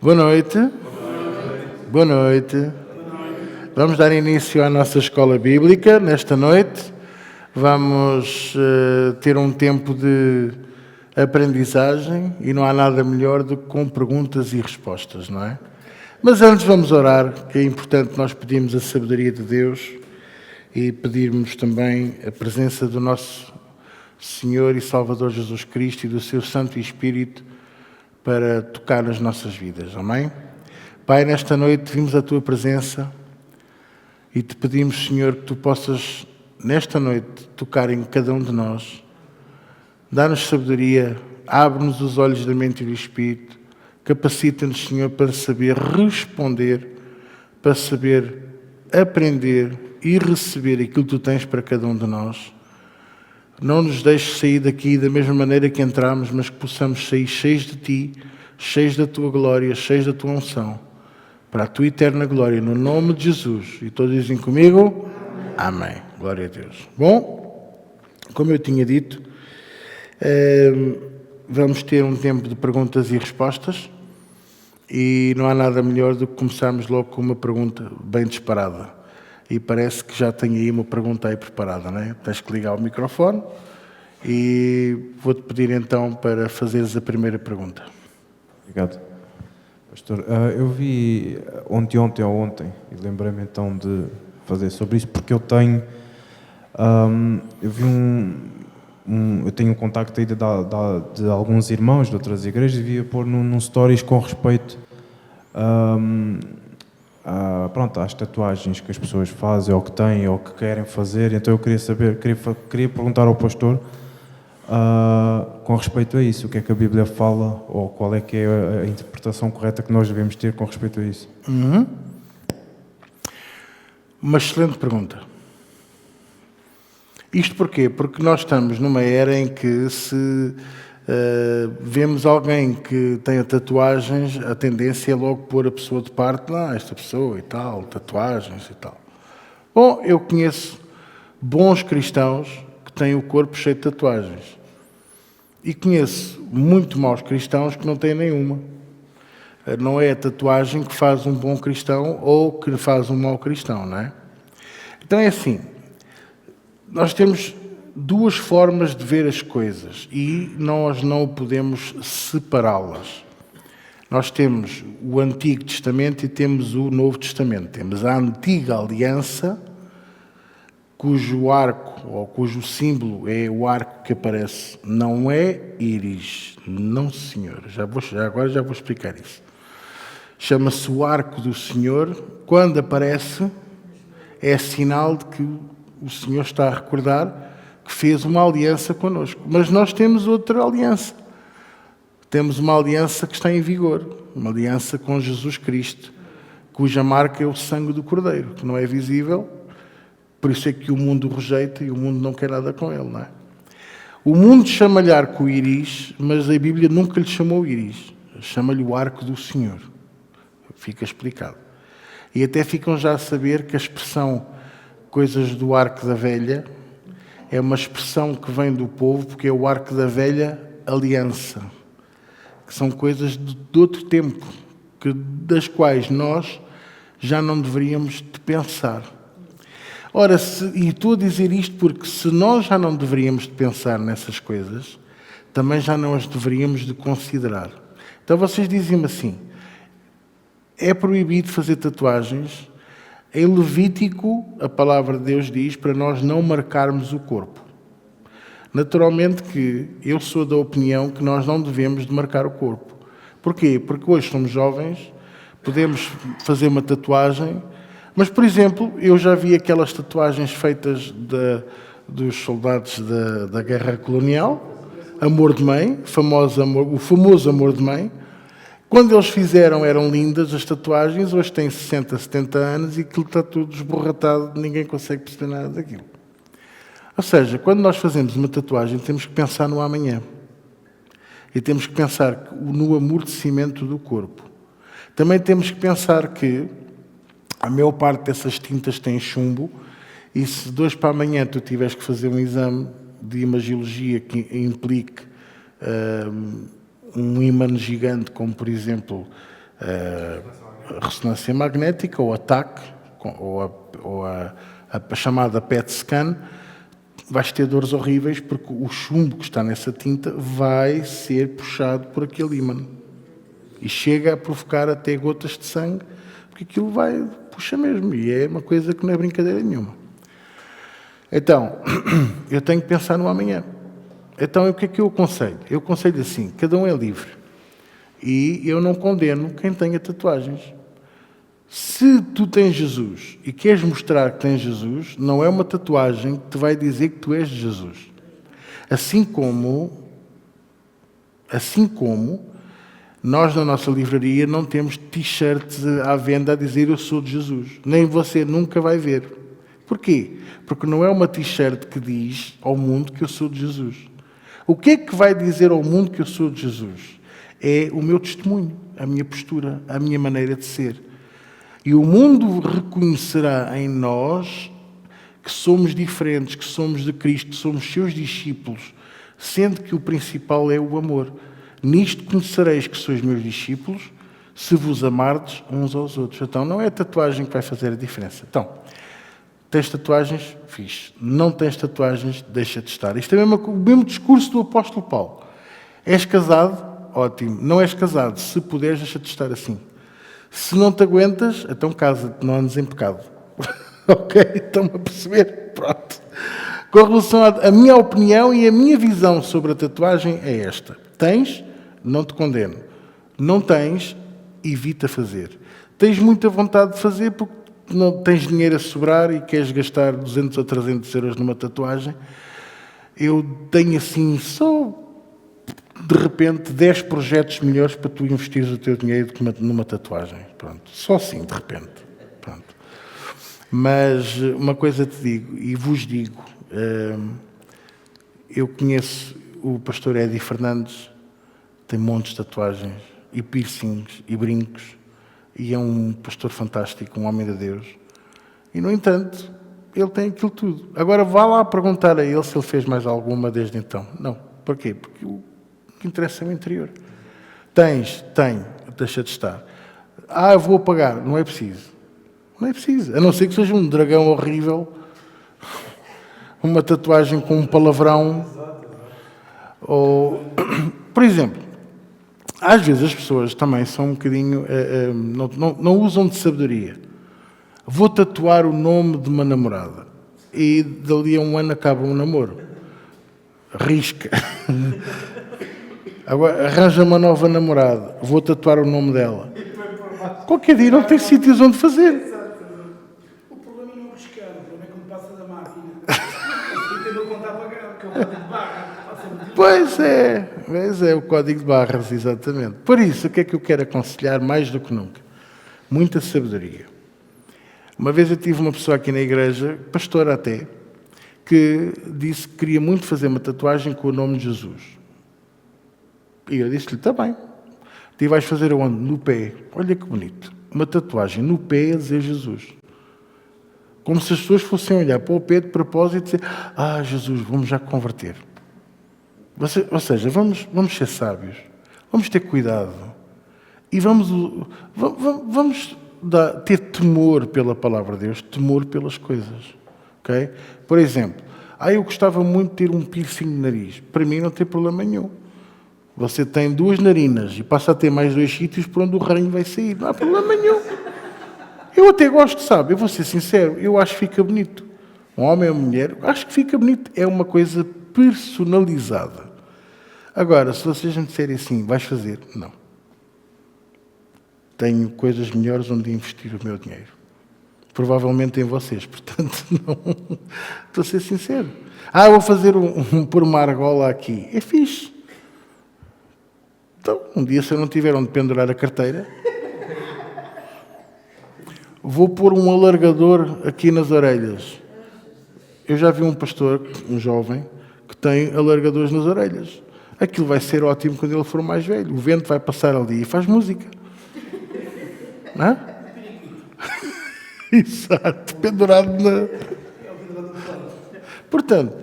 Boa noite. Boa noite. Vamos dar início à nossa escola bíblica nesta noite. Vamos ter um tempo de aprendizagem e não há nada melhor do que com perguntas e respostas, não é? Mas antes vamos orar, que é importante nós pedirmos a sabedoria de Deus e pedirmos também a presença do nosso Senhor e Salvador Jesus Cristo e do seu Santo Espírito para tocar nas nossas vidas, amém? Pai, nesta noite vimos a Tua presença e te pedimos, Senhor, que Tu possas, nesta noite, tocar em cada um de nós, dá-nos sabedoria, abre-nos os olhos da mente e do Espírito, capacita-nos, Senhor, para saber responder, para saber aprender e receber aquilo que Tu tens para cada um de nós. Não nos deixes sair daqui da mesma maneira que entramos, mas que possamos sair cheios de Ti, cheios da Tua glória, cheios da Tua unção, para a Tua eterna glória, no nome de Jesus. E todos dizem comigo? Amém. Glória a Deus. Bom, como eu tinha dito, vamos ter um tempo de perguntas e respostas e não há nada melhor do que começarmos logo com uma pergunta bem disparada. E parece que já tenho aí uma pergunta aí preparada, não é? Tens que ligar o microfone e vou-te pedir então para fazeres a primeira pergunta. Obrigado. Pastor, eu vi ontem, e lembrei-me então de fazer sobre isso, porque eu tenho, eu vi eu tenho um contacto aí de alguns irmãos de outras igrejas e vi a pôr num stories com respeito às tatuagens que as pessoas fazem, ou que têm, ou que querem fazer. Então eu queria saber, queria perguntar ao pastor com respeito a isso, o que é que a Bíblia fala, ou qual é que é a interpretação correta que nós devemos ter com respeito a isso. Uma excelente pergunta. Isto porquê? Porque nós estamos numa era em que se vemos alguém que tem tatuagens, a tendência é logo pôr a pessoa de parte, esta pessoa e tal, tatuagens e tal. Bom, eu conheço bons cristãos que têm o corpo cheio de tatuagens. E conheço muito maus cristãos que não têm nenhuma. Não é a tatuagem que faz um bom cristão ou que faz um mau cristão, não é? Então é assim, nós temos duas formas de ver as coisas e nós não podemos separá-las. Nós temos o Antigo Testamento e temos o Novo Testamento. Temos a Antiga Aliança, cujo arco, ou cujo símbolo é o arco que aparece. Não é íris, não, senhor. Agora já vou explicar isso. Chama-se o arco do Senhor. Quando aparece, é sinal de que o Senhor está a recordar que fez uma aliança connosco. Mas nós temos outra aliança. Temos uma aliança que está em vigor. Uma aliança com Jesus Cristo, cuja marca é o sangue do Cordeiro, que não é visível. Por isso é que o mundo o rejeita e o mundo não quer nada com ele, não é? O mundo chama-lhe arco-íris, mas a Bíblia nunca lhe chamou íris. Chama-lhe o arco do Senhor. Fica explicado. E até ficam já a saber que a expressão coisas do arco da velha é uma expressão que vem do povo, porque é o arco da velha aliança. Que são coisas de outro tempo, das quais nós já não deveríamos de pensar. Ora, e estou a dizer isto porque se nós já não deveríamos de pensar nessas coisas, também já não as deveríamos de considerar. Então vocês dizem-me assim, é proibido fazer tatuagens. Em Levítico, a palavra de Deus diz para nós não marcarmos o corpo. Naturalmente que eu sou da opinião que nós não devemos de marcar o corpo. Porquê? Porque hoje somos jovens, podemos fazer uma tatuagem, mas, por exemplo, eu já vi aquelas tatuagens feitas dos soldados da guerra colonial, amor de mãe, o famoso amor de mãe. Quando eles fizeram, eram lindas as tatuagens, hoje têm 60, 70 anos e aquilo está tudo esborratado, ninguém consegue perceber nada daquilo. Ou seja, quando nós fazemos uma tatuagem, temos que pensar no amanhã. E temos que pensar no amortecimento do corpo. Também temos que pensar que a maior parte dessas tintas tem chumbo e se de hoje para amanhã tu tiveres que fazer um exame de imagiologia que implique um ímã gigante, como por exemplo a ressonância magnética, ou a TAC, ou a chamada PET scan, vais ter dores horríveis porque o chumbo que está nessa tinta vai ser puxado por aquele ímã. E chega a provocar até gotas de sangue, porque aquilo puxa mesmo. E é uma coisa que não é brincadeira nenhuma. Então, eu tenho que pensar no amanhã. Então, o que é que eu aconselho? Eu aconselho assim, cada um é livre. E eu não condeno quem tenha tatuagens. Se tu tens Jesus e queres mostrar que tens Jesus, não é uma tatuagem que te vai dizer que tu és de Jesus. Assim como nós na nossa livraria não temos t-shirts à venda a dizer eu sou de Jesus. Nem você nunca vai ver. Porquê? Porque não é uma t-shirt que diz ao mundo que eu sou de Jesus. O que é que vai dizer ao mundo que eu sou de Jesus? É o meu testemunho, a minha postura, a minha maneira de ser. E o mundo reconhecerá em nós que somos diferentes, que somos de Cristo, que somos seus discípulos, sendo que o principal é o amor. Nisto conhecereis que sois meus discípulos, se vos amardes uns aos outros. Então, não é a tatuagem que vai fazer a diferença. Então, tens tatuagens? Fixe. Não tens tatuagens? Deixa de estar. Isto é o mesmo discurso do apóstolo Paulo. És casado? Ótimo. Não és casado? Se puderes, deixa de estar assim. Se não te aguentas, então casa-te, não andes em pecado. Ok? Estão-me a perceber? Pronto. Com relação à minha opinião e a minha visão sobre a tatuagem é esta. Tens? Não te condeno. Não tens? Evita fazer. Tens muita vontade de fazer porque não tens dinheiro a sobrar e queres gastar 200 ou 300 euros numa tatuagem. Eu tenho assim só, de repente, 10 projetos melhores para tu investires o teu dinheiro numa tatuagem. Pronto. Só assim, de repente. Pronto. Mas uma coisa te digo, e vos digo, eu conheço o pastor Eddie Fernandes, tem montes de tatuagens, e piercings, e brincos, e é um pastor fantástico, um homem de Deus. E, no entanto, ele tem aquilo tudo. Agora, vá lá perguntar a ele se ele fez mais alguma desde então. Não. Porquê? Porque o que interessa é o interior. Tenho, deixa de estar. Eu vou pagar. Não é preciso. Não é preciso. A não ser que seja um dragão horrível, uma tatuagem com um palavrão. Ou, por exemplo, às vezes as pessoas também são um bocadinho... não usam de sabedoria. Vou tatuar o nome de uma namorada. E dali a um ano acaba um namoro. Risca. Agora arranja uma nova namorada. Vou tatuar o nome dela. Qualquer dia não tem sítios onde fazer. O problema não é riscar, o problema é quando passa da máquina. E tem de contar para cá, porque é o código de barra. Pois é, o código de barras, exatamente. Por isso, o que é que eu quero aconselhar mais do que nunca? Muita sabedoria. Uma vez eu tive uma pessoa aqui na igreja, pastora até, que disse que queria muito fazer uma tatuagem com o nome de Jesus. E eu disse-lhe, está bem. E vais fazer onde? No pé. Olha que bonito. Uma tatuagem no pé a dizer Jesus. Como se as pessoas fossem olhar para o pé de propósito e dizer, Jesus, vamos já converter. Ou seja, vamos ser sábios. Vamos ter cuidado. E vamos ter temor pela palavra de Deus, temor pelas coisas. Okay? Por exemplo, eu gostava muito de ter um piercing no nariz. Para mim não tem problema nenhum. Você tem 2 narinas e passa a ter mais 2 sítios por onde o rainho vai sair. Não há problema nenhum. Eu até gosto, sabe? Eu vou ser sincero, eu acho que fica bonito. Um homem ou uma mulher, acho que fica bonito. É uma coisa personalizada. Agora, se vocês me disserem assim, vais fazer? Não. Tenho coisas melhores onde investir o meu dinheiro. Provavelmente em vocês, portanto, não. Estou a ser sincero. Vou fazer pôr uma argola aqui. É fixe. Então, um dia, se eu não tiver onde pendurar a carteira, vou pôr um alargador aqui nas orelhas. Eu já vi um pastor, um jovem, que tem alargadores nas orelhas. Aquilo vai ser ótimo quando ele for mais velho. O vento vai passar ali e faz música. Não é? Exato, pendurado na... Portanto,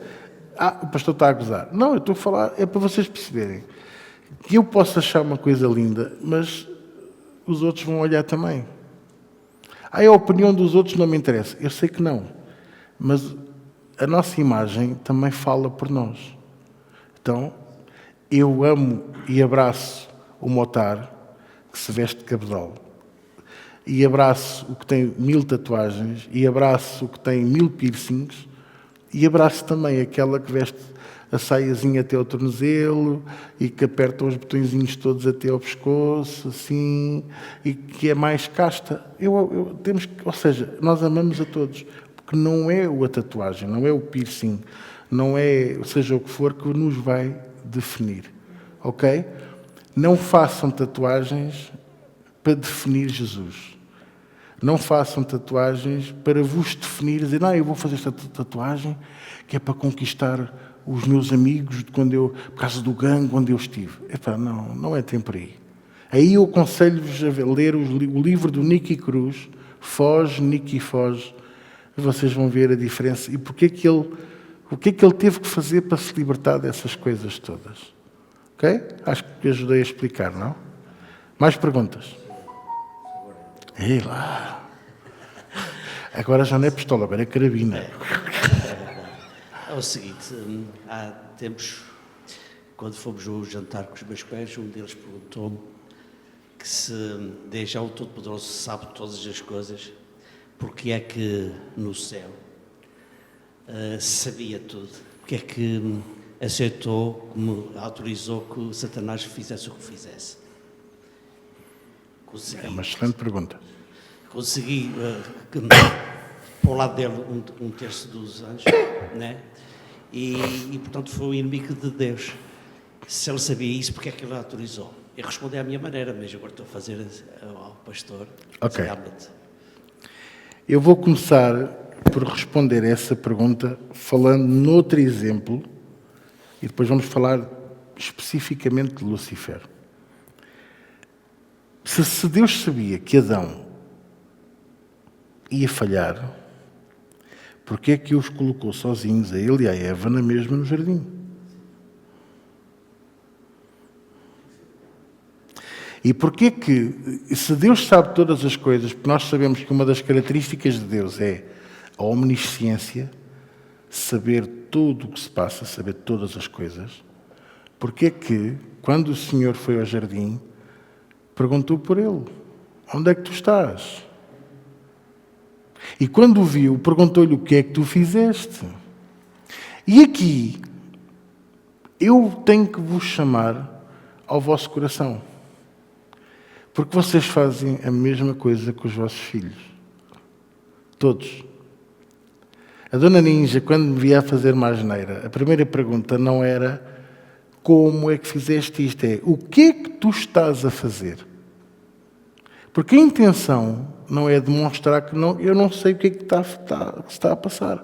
o pastor está a gozar. Não, eu estou a falar, é para vocês perceberem que eu posso achar uma coisa linda, mas os outros vão olhar também. A opinião dos outros não me interessa. Eu sei que não. Mas a nossa imagem também fala por nós. Então, eu amo e abraço o Motar, que se veste de cabedal. E abraço o que tem 1000 tatuagens. E abraço o que tem 1000 piercings. E abraço também aquela que veste a saiazinha até ao tornozelo e que aperta os botõezinhos todos até ao pescoço, assim, e que é mais casta. Ou seja, nós amamos a todos, porque não é a tatuagem, não é o piercing, não é, seja o que for, que nos vai definir, ok? Não façam tatuagens para definir Jesus. Não façam tatuagens para vos definir, dizer, não, eu vou fazer esta tatuagem que é para conquistar os meus amigos por causa do gangue onde eu estive. Epá, não é tempo aí. Aí eu aconselho-vos a ler o livro do Nicky Cruz, Foge, Nicky Foge, e vocês vão ver a diferença e o que é que ele teve que fazer para se libertar dessas coisas todas. Ok? Acho que ajudei a explicar, não? Mais perguntas? Ei lá! Agora já não é pistola, agora é carabina. É o seguinte, há tempos, quando fomos ao jantar com os meus pais, um deles perguntou-me que se Deus já o Todo-Poderoso sabe todas as coisas, porque é que no céu sabia tudo, porque é que aceitou, autorizou que Satanás fizesse o que fizesse. É uma excelente pergunta. Consegui para o lado dele um terço dos anjos, né? E portanto foi o inimigo de Deus. Se ele sabia isso, porque é que ele autorizou? Eu respondi à minha maneira, mas agora estou a fazer ao pastor. Ok. Realmente. Eu vou começar por responder a essa pergunta falando noutro exemplo e depois vamos falar especificamente de Lucifer. Se Deus sabia que Adão ia falhar, porque é que os colocou sozinhos, a ele e a Eva, na mesma no jardim? E porquê que, se Deus sabe todas as coisas, porque nós sabemos que uma das características de Deus é a omnisciência, saber tudo o que se passa, saber todas as coisas, porquê que, quando o Senhor foi ao jardim, perguntou por ele, onde é que tu estás? E quando o viu, perguntou-lhe o que é que tu fizeste. E aqui, eu tenho que vos chamar ao vosso coração. Porque vocês fazem a mesma coisa com os vossos filhos. Todos. A Dona Ninja, quando me via a fazer uma asneira, a primeira pergunta não era como é que fizeste isto, é o que é que tu estás a fazer? Porque a intenção não é demonstrar que eu não sei o que é que está a passar.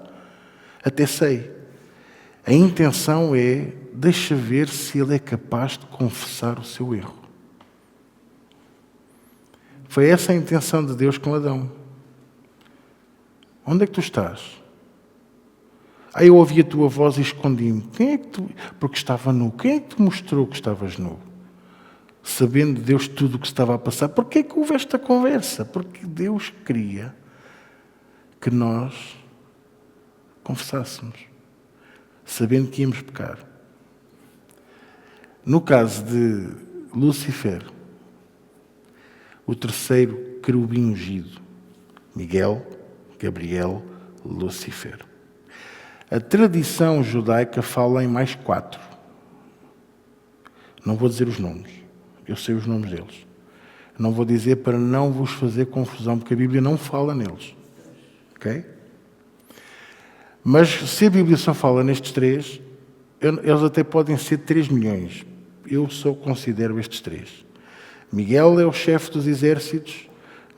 Até sei. A intenção é, deixa ver se ele é capaz de confessar o seu erro. Foi essa a intenção de Deus com Adão. Onde é que tu estás? Aí eu ouvi a tua voz e escondi-me. Quem é que tu... Porque estava nu. Quem é que te mostrou que estavas nu? Sabendo Deus tudo o que estava a passar. Porquê é que houve esta conversa? Porque Deus queria que nós confessássemos, sabendo que íamos pecar. No caso de Lucifer, o terceiro querubim ungido, Miguel, Gabriel, Lucifer. A tradição judaica fala em mais 4. Não vou dizer os nomes. Eu sei os nomes deles. Não vou dizer para não vos fazer confusão, porque a Bíblia não fala neles. Ok? Mas se a Bíblia só fala nestes 3, eles até podem ser 3 milhões. Eu só considero estes 3. Miguel é o chefe dos exércitos,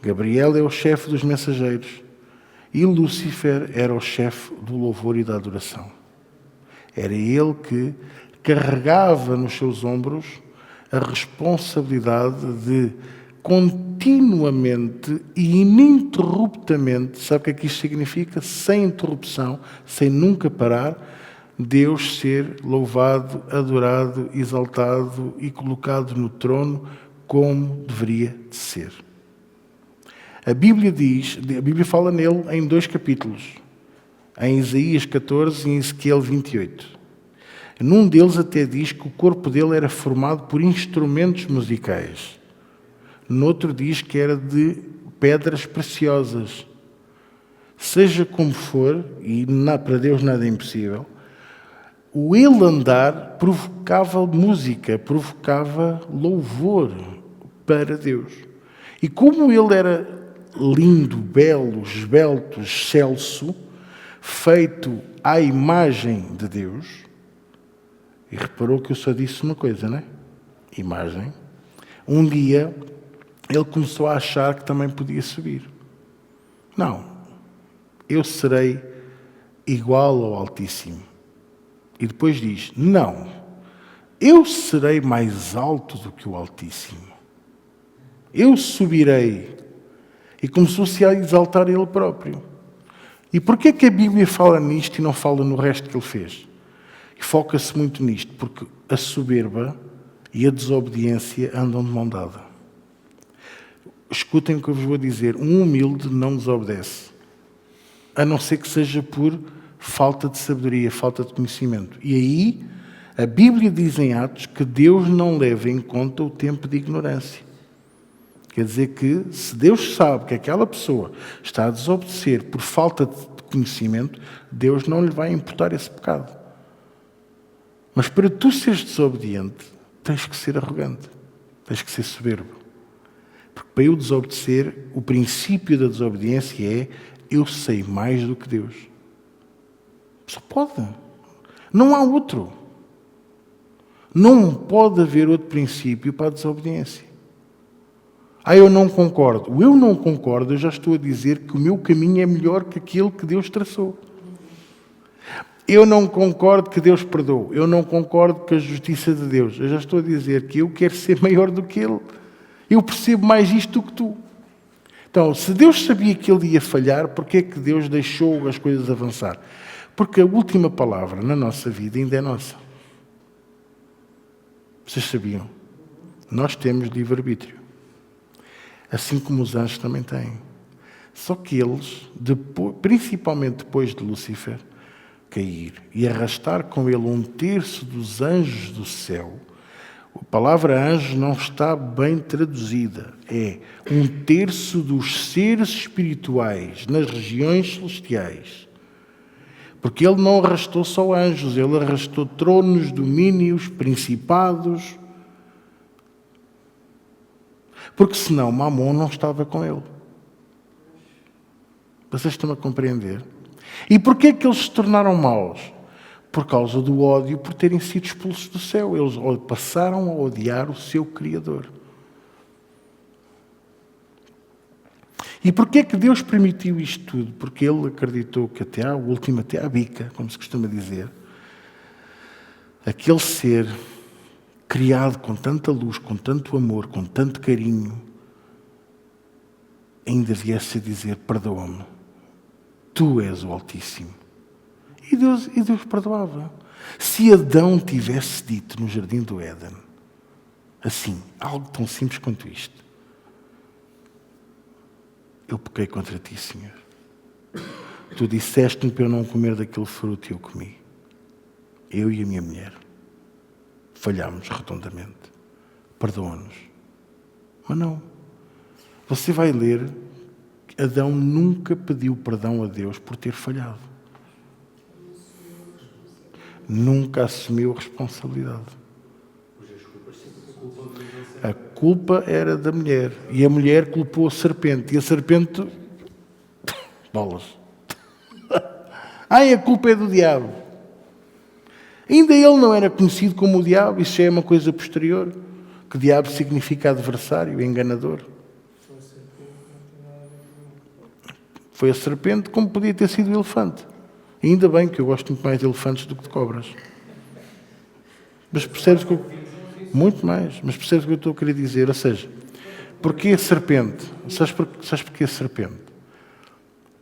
Gabriel é o chefe dos mensageiros e Lúcifer era o chefe do louvor e da adoração. Era ele que carregava nos seus ombros a responsabilidade de continuamente e ininterruptamente, sabe o que é que isto significa? Sem interrupção, sem nunca parar, Deus ser louvado, adorado, exaltado e colocado no trono como deveria de ser. A Bíblia fala nele em 2 capítulos, em Isaías 14 e em Ezequiel 28. Num deles até diz que o corpo dele era formado por instrumentos musicais. Noutro diz que era de pedras preciosas. Seja como for, e para Deus nada é impossível, o ele andar provocava música, provocava louvor para Deus. E como ele era lindo, belo, esbelto, excelso, feito à imagem de Deus, e reparou que eu só disse uma coisa, não é? Imagem. Um dia ele começou a achar que também podia subir. Não, eu serei igual ao Altíssimo. E depois diz, não, eu serei mais alto do que o Altíssimo. Eu subirei. E começou-se a exaltar ele próprio. E porquê que a Bíblia fala nisto e não fala no resto que ele fez? E foca-se muito nisto, porque a soberba e a desobediência andam de mão dada. Escutem o que eu vos vou dizer. Um humilde não desobedece, a não ser que seja por falta de sabedoria, falta de conhecimento. E aí, a Bíblia diz em Atos que Deus não leva em conta o tempo de ignorância. Quer dizer que, se Deus sabe que aquela pessoa está a desobedecer por falta de conhecimento, Deus não lhe vai imputar esse pecado. Mas para tu seres desobediente, tens que ser arrogante, tens que ser soberbo. Porque para eu desobedecer, o princípio da desobediência é eu sei mais do que Deus. Só pode. Não há outro. Não pode haver outro princípio para a desobediência. Eu não concordo. O eu não concordo, eu já estou a dizer que o meu caminho é melhor que aquele que Deus traçou. Eu não concordo que Deus perdoe. Eu não concordo com a justiça de Deus. Eu já estou a dizer que eu quero ser maior do que Ele. Eu percebo mais isto do que tu. Então, se Deus sabia que Ele ia falhar, porquê é que Deus deixou as coisas avançar? Porque a última palavra na nossa vida ainda é nossa. Vocês sabiam? Nós temos livre-arbítrio. Assim como os anjos também têm. Só que eles, principalmente depois de Lúcifer cair e arrastar com ele 1/3 dos anjos do céu, a palavra anjo não está bem traduzida. É 1/3 dos seres espirituais nas regiões celestiais. Porque ele não arrastou só anjos, ele arrastou tronos, domínios, principados. Porque senão Mamon não estava com ele. Vocês estão a compreender? E porquê que eles se tornaram maus? Por causa do ódio por terem sido expulsos do céu. Eles passaram a odiar o seu Criador. E porquê que Deus permitiu isto tudo? Porque Ele acreditou que até a última, até à bica, como se costuma dizer, aquele ser criado com tanta luz, com tanto amor, com tanto carinho, ainda viesse a dizer, perdoa-me, tu és o Altíssimo. E Deus perdoava. Se Adão tivesse dito no Jardim do Éden, assim, algo tão simples quanto isto, eu pequei contra ti, Senhor. Tu disseste-me para eu não comer daquele fruto e eu comi. Eu e a minha mulher. Falhámos redondamente. Perdoa-nos. Mas não. Você vai ler que Adão nunca pediu perdão a Deus por ter falhado. Nunca assumiu a responsabilidade. A culpa era da mulher. E a mulher culpou a serpente. E a serpente... bolas. A culpa é do diabo. Ainda ele não era conhecido como o diabo, isso já é uma coisa posterior, que diabo significa adversário, enganador. Foi a serpente, como podia ter sido o elefante. E ainda bem que eu gosto muito mais de elefantes do que de cobras. Mas percebes que eu... muito mais, mas percebes o que eu estou a querer dizer? Ou seja, porquê a serpente? Sabes porquê a serpente?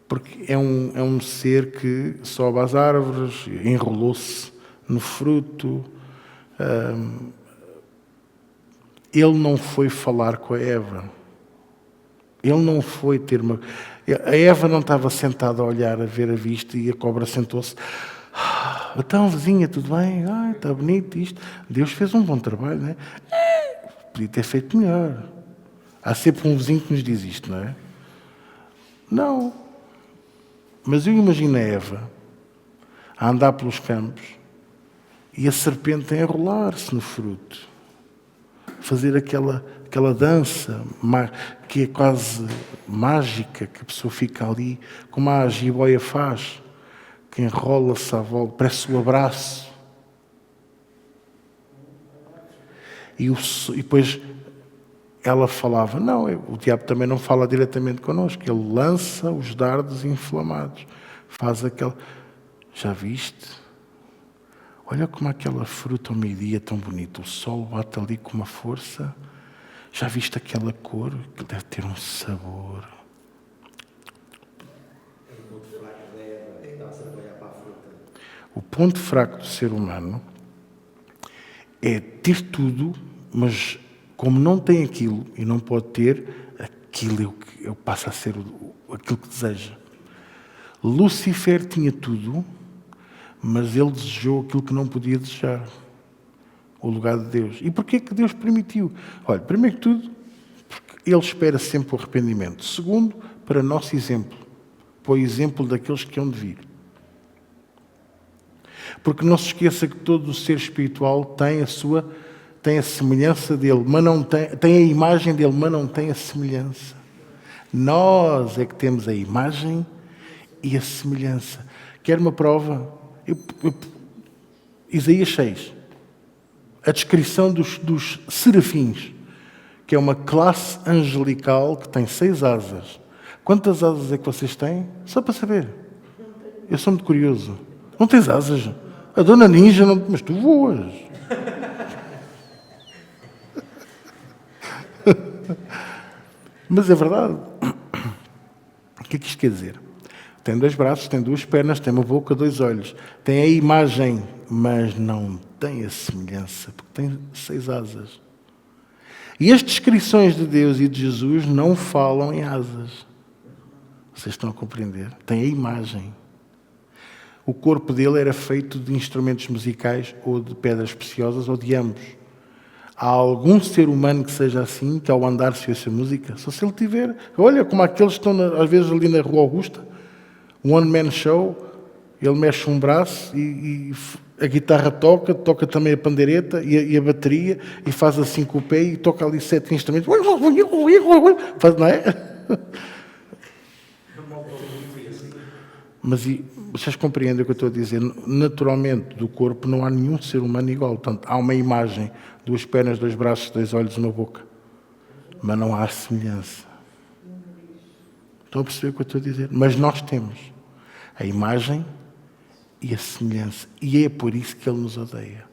Porque é um ser que sobe às árvores, enrolou-se no fruto, Ele não foi falar com a Eva. Ele não foi ter uma... A Eva não estava sentada a olhar, a ver a vista, e a cobra sentou-se. Então, vizinha, tudo bem? Ai, está bonito isto. Deus fez um bom trabalho, não é? Podia ter feito melhor. Há sempre um vizinho que nos diz isto, não é? Não. Mas eu imagino a Eva a andar pelos campos e a serpente a enrolar-se no fruto. Fazer aquela dança que é quase mágica, que a pessoa fica ali, como a jiboia faz, que enrola-se à volta, parece o abraço. E depois ela falava, não, o diabo também não fala diretamente connosco, ele lança os dardos inflamados, faz aquele... Já viste? Olha como aquela fruta ao meio-dia é tão bonita, o sol bate ali com uma força. Já viste aquela cor? Que deve ter um sabor. O ponto fraco do ser humano é ter tudo, mas como não tem aquilo e não pode ter, aquilo passa a ser aquilo que deseja. Lúcifer tinha tudo, mas ele desejou aquilo que não podia desejar. O lugar de Deus. E porquê que Deus permitiu? Olha, primeiro que tudo, porque Ele espera sempre o arrependimento. Segundo, para nosso exemplo. Para o exemplo daqueles que hão de vir. Porque não se esqueça que todo o ser espiritual tem a semelhança dele, mas não tem a imagem dele, mas não tem a semelhança. Nós é que temos a imagem e a semelhança. Quer uma prova? Isaías 6. A descrição dos serafins, que é uma classe angelical que tem 6 asas. Quantas asas é que vocês têm? Só para saber. Eu sou muito curioso. Não tens asas? A dona Ninja, não... mas tu voas. Mas é verdade. O que é que isto quer dizer? Tem 2 braços, tem 2 pernas, tem uma boca, 2 olhos. Tem a imagem, mas não tem a semelhança, porque tem 6 asas. E as descrições de Deus e de Jesus não falam em asas. Vocês estão a compreender? Tem a imagem. O corpo dele era feito de instrumentos musicais ou de pedras preciosas ou de ambos. Há algum ser humano que seja assim, que ao andar se ouça música? Só se ele tiver. Olha, como aqueles que estão às vezes ali na Rua Augusta, um one-man show, ele mexe um braço e a guitarra toca também a pandeireta e a bateria, e faz assim com o pé e toca ali 7 instrumentos. Faz, não é? Mas vocês compreendem o que eu estou a dizer? Naturalmente, do corpo não há nenhum ser humano igual. Portanto, há uma imagem, 2 pernas, 2 braços, 2 olhos, uma boca. Mas não há semelhança. Estão a perceber o que eu estou a dizer? Mas nós temos a imagem e a semelhança. E é por isso que Ele nos odeia.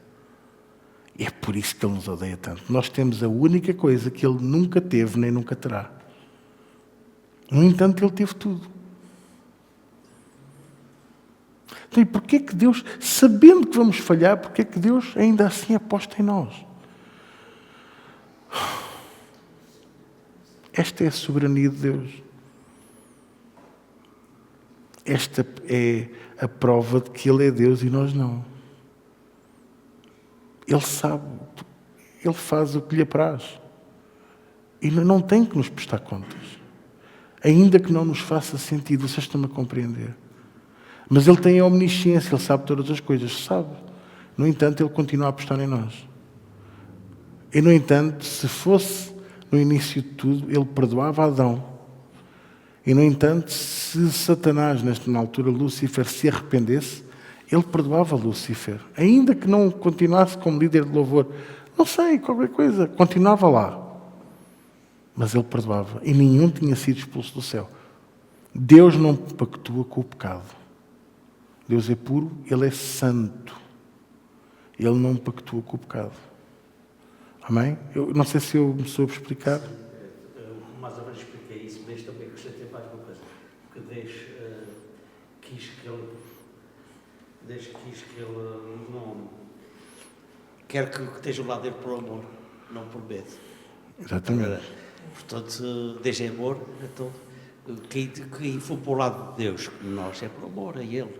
É por isso que Ele nos odeia tanto. Nós temos a única coisa que Ele nunca teve nem nunca terá. No entanto, Ele teve tudo. Então, e porquê que Deus, sabendo que vamos falhar, porquê que Deus ainda assim aposta em nós? Esta é a soberania de Deus. Esta é a prova de que Ele é Deus e nós não. Ele sabe, Ele faz o que lhe apraz. E não tem que nos prestar contas. Ainda que não nos faça sentido, vocês estão-me a compreender. Mas Ele tem a omnisciência, Ele sabe todas as coisas, sabe. No entanto, Ele continua a apostar em nós. E, no entanto, se fosse no início de tudo, Ele perdoava Adão. E, no entanto, se Satanás, na altura, Lúcifer, se arrependesse, Ele perdoava Lúcifer. Ainda que não continuasse como líder de louvor. Não sei, qualquer coisa. Continuava lá. Mas Ele perdoava. E nenhum tinha sido expulso do céu. Deus não pactua com o pecado. Deus é puro, Ele é santo. Ele não pactua com o pecado. Amém? Eu não sei se eu me soube explicar. Mais ou menos expliquei isso, mas também acrescentei mais uma coisa. Porque Deus quis que ele não... Quer que esteja ao lado dele por amor, não por medo. Exatamente. Portanto, Deus é amor, então quem for para o lado de Deus, como nós, é por amor a Ele.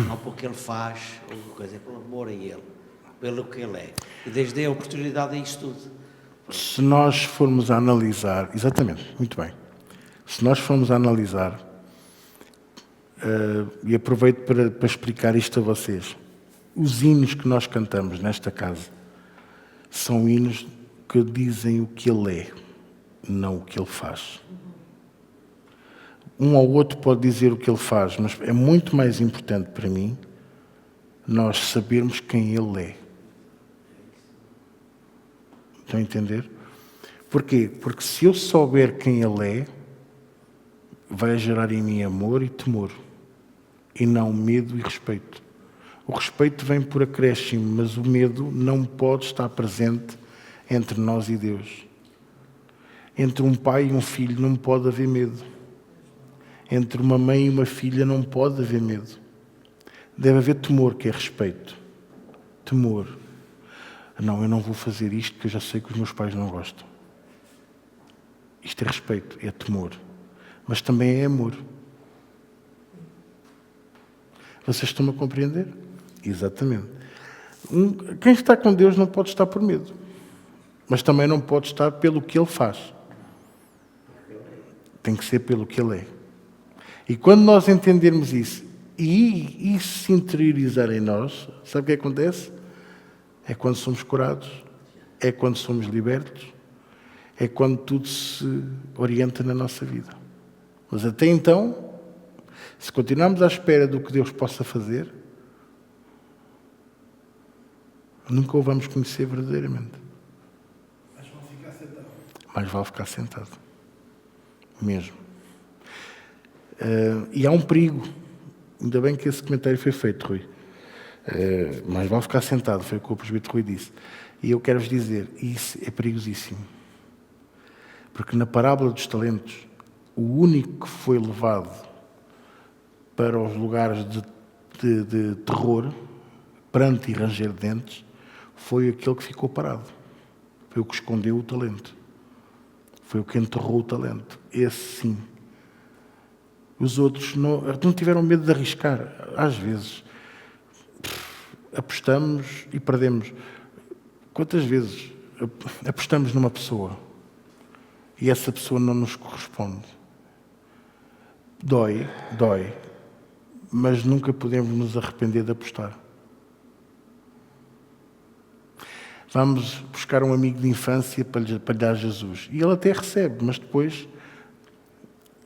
Não porque Ele faz alguma coisa, é por amor a Ele, pelo que Ele é. E Deus deu a oportunidade a isso tudo. Se nós formos a analisar, exatamente, muito bem. Se nós formos a analisar, e aproveito para explicar isto a vocês, os hinos que nós cantamos nesta casa são hinos que dizem o que Ele é, não o que Ele faz. Um ou outro pode dizer o que Ele faz, mas é muito mais importante para mim nós sabermos quem Ele é. Estão a entender? Porquê? Porque se eu souber quem Ele é, vai gerar em mim amor e temor, e não medo e respeito. O respeito vem por acréscimo, mas o medo não pode estar presente entre nós e Deus. Entre um pai e um filho não pode haver medo. Entre uma mãe e uma filha não pode haver medo. Deve haver temor, que é respeito. Temor. Não, eu não vou fazer isto porque eu já sei que os meus pais não gostam. Isto é respeito, é temor. Mas também é amor. Vocês estão-me a compreender? Exatamente. Quem está com Deus não pode estar por medo. Mas também não pode estar pelo que Ele faz. Tem que ser pelo que Ele é. E quando nós entendermos isso, e isso se interiorizar em nós, sabe o que acontece? É quando somos curados, é quando somos libertos, é quando tudo se orienta na nossa vida. Mas até então, se continuarmos à espera do que Deus possa fazer, nunca o vamos conhecer verdadeiramente. Mais vale ficar sentado. Mesmo. E há um perigo. Ainda bem que esse comentário foi feito, Rui. Mais vale ficar sentado, foi o que o presbítero Rui disse. E eu quero-vos dizer, isso é perigosíssimo. Porque na parábola dos talentos, o único que foi levado para os lugares de terror, pranto e ranger de dentes, foi aquele que ficou parado. Foi o que escondeu o talento. Foi o que enterrou o talento. Esse sim. Os outros não tiveram medo de arriscar. Às vezes, apostamos e perdemos. Quantas vezes apostamos numa pessoa e essa pessoa não nos corresponde? Dói, mas nunca podemos nos arrepender de apostar. Vamos buscar um amigo de infância para lhe dar Jesus. E ele até recebe, mas depois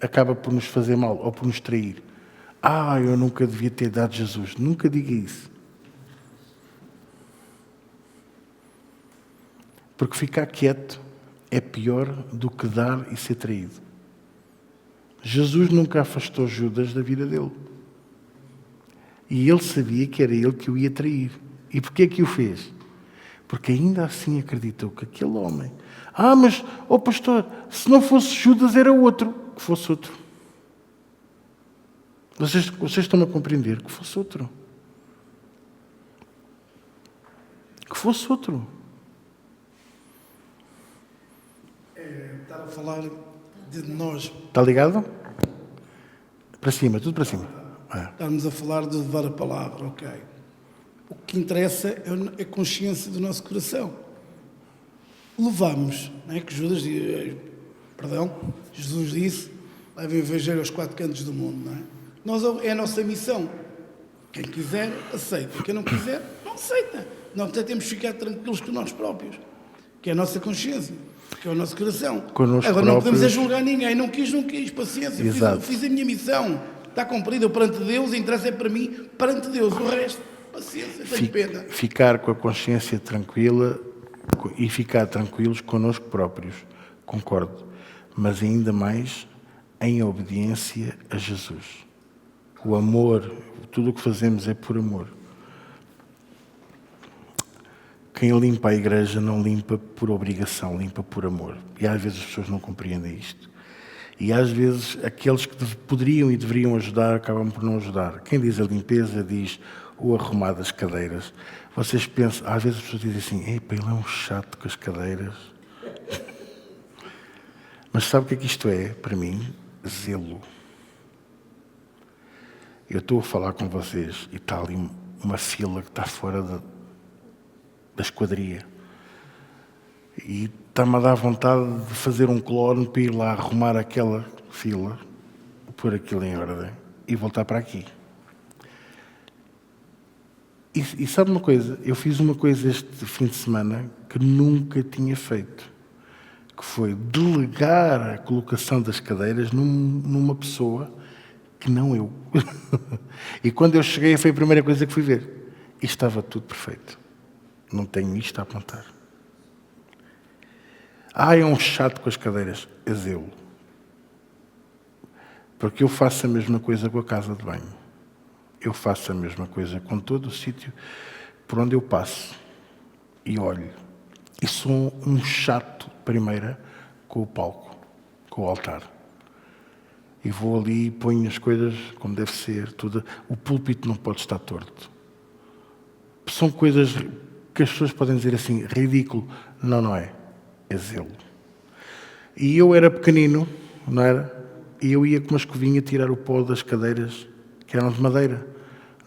acaba por nos fazer mal ou por nos trair. Eu nunca devia ter dado Jesus. Nunca diga isso. Porque ficar quieto é pior do que dar e ser traído. Jesus nunca afastou Judas da vida dele. E ele sabia que era ele que o ia trair. E porquê é que o fez? Porque ainda assim acreditou que aquele homem... mas, pastor, se não fosse Judas era outro. Que fosse outro. Vocês estão-me a compreender? Que fosse outro. Que fosse outro. Estar a falar de nós. Está ligado? Para cima, tudo para cima. Estamos a falar de levar a palavra, ok. O que interessa é a consciência do nosso coração. Levamos, não é? Que Jesus disse, levem o evangelho aos 4 cantos do mundo, não é? É a nossa missão. Quem quiser, aceita. Quem não quiser, não aceita. Nós até temos que ficar tranquilos com nós próprios, que é a nossa consciência, que é o nosso coração. Connosco Agora não podemos próprios. julgar ninguém. Não quis, paciência. Fiz a minha missão. Está cumprida perante Deus, interessa é para mim, perante Deus. O resto, paciência, tenho pena. Ficar com a consciência tranquila e ficar tranquilos connosco próprios. Concordo. Mas ainda mais em obediência a Jesus. O amor, tudo o que fazemos é por amor. Quem limpa a igreja não limpa por obrigação, limpa por amor. E às vezes as pessoas não compreendem isto. E às vezes aqueles que poderiam e deveriam ajudar acabam por não ajudar. Quem diz a limpeza diz o arrumar das cadeiras. Vocês pensam, às vezes as pessoas dizem assim, ele é um chato com as cadeiras. Mas sabe o que é que isto é, para mim? Zelo. Eu estou a falar com vocês e está ali uma fila que está fora da esquadria. E está-me a dar vontade de fazer um clone para ir lá arrumar aquela fila, pôr aquilo em ordem e voltar para aqui. E sabe uma coisa? Eu fiz uma coisa este fim de semana que nunca tinha feito, que foi delegar a colocação das cadeiras numa pessoa que não eu. E quando eu cheguei foi a primeira coisa que fui ver. E estava tudo perfeito. Não tenho isto a apontar. É um chato com as cadeiras. É zelo. Porque eu faço a mesma coisa com a casa de banho. Eu faço a mesma coisa com todo o sítio por onde eu passo. E olho. E sou um chato, primeira, com o palco, com o altar. E vou ali e ponho as coisas como deve ser. Tudo. O púlpito não pode estar torto. São coisas que as pessoas podem dizer assim, ridículo. Não, não é. É zelo. E eu era pequenino, não era? E eu ia com uma escovinha tirar o pó das cadeiras, que eram de madeira,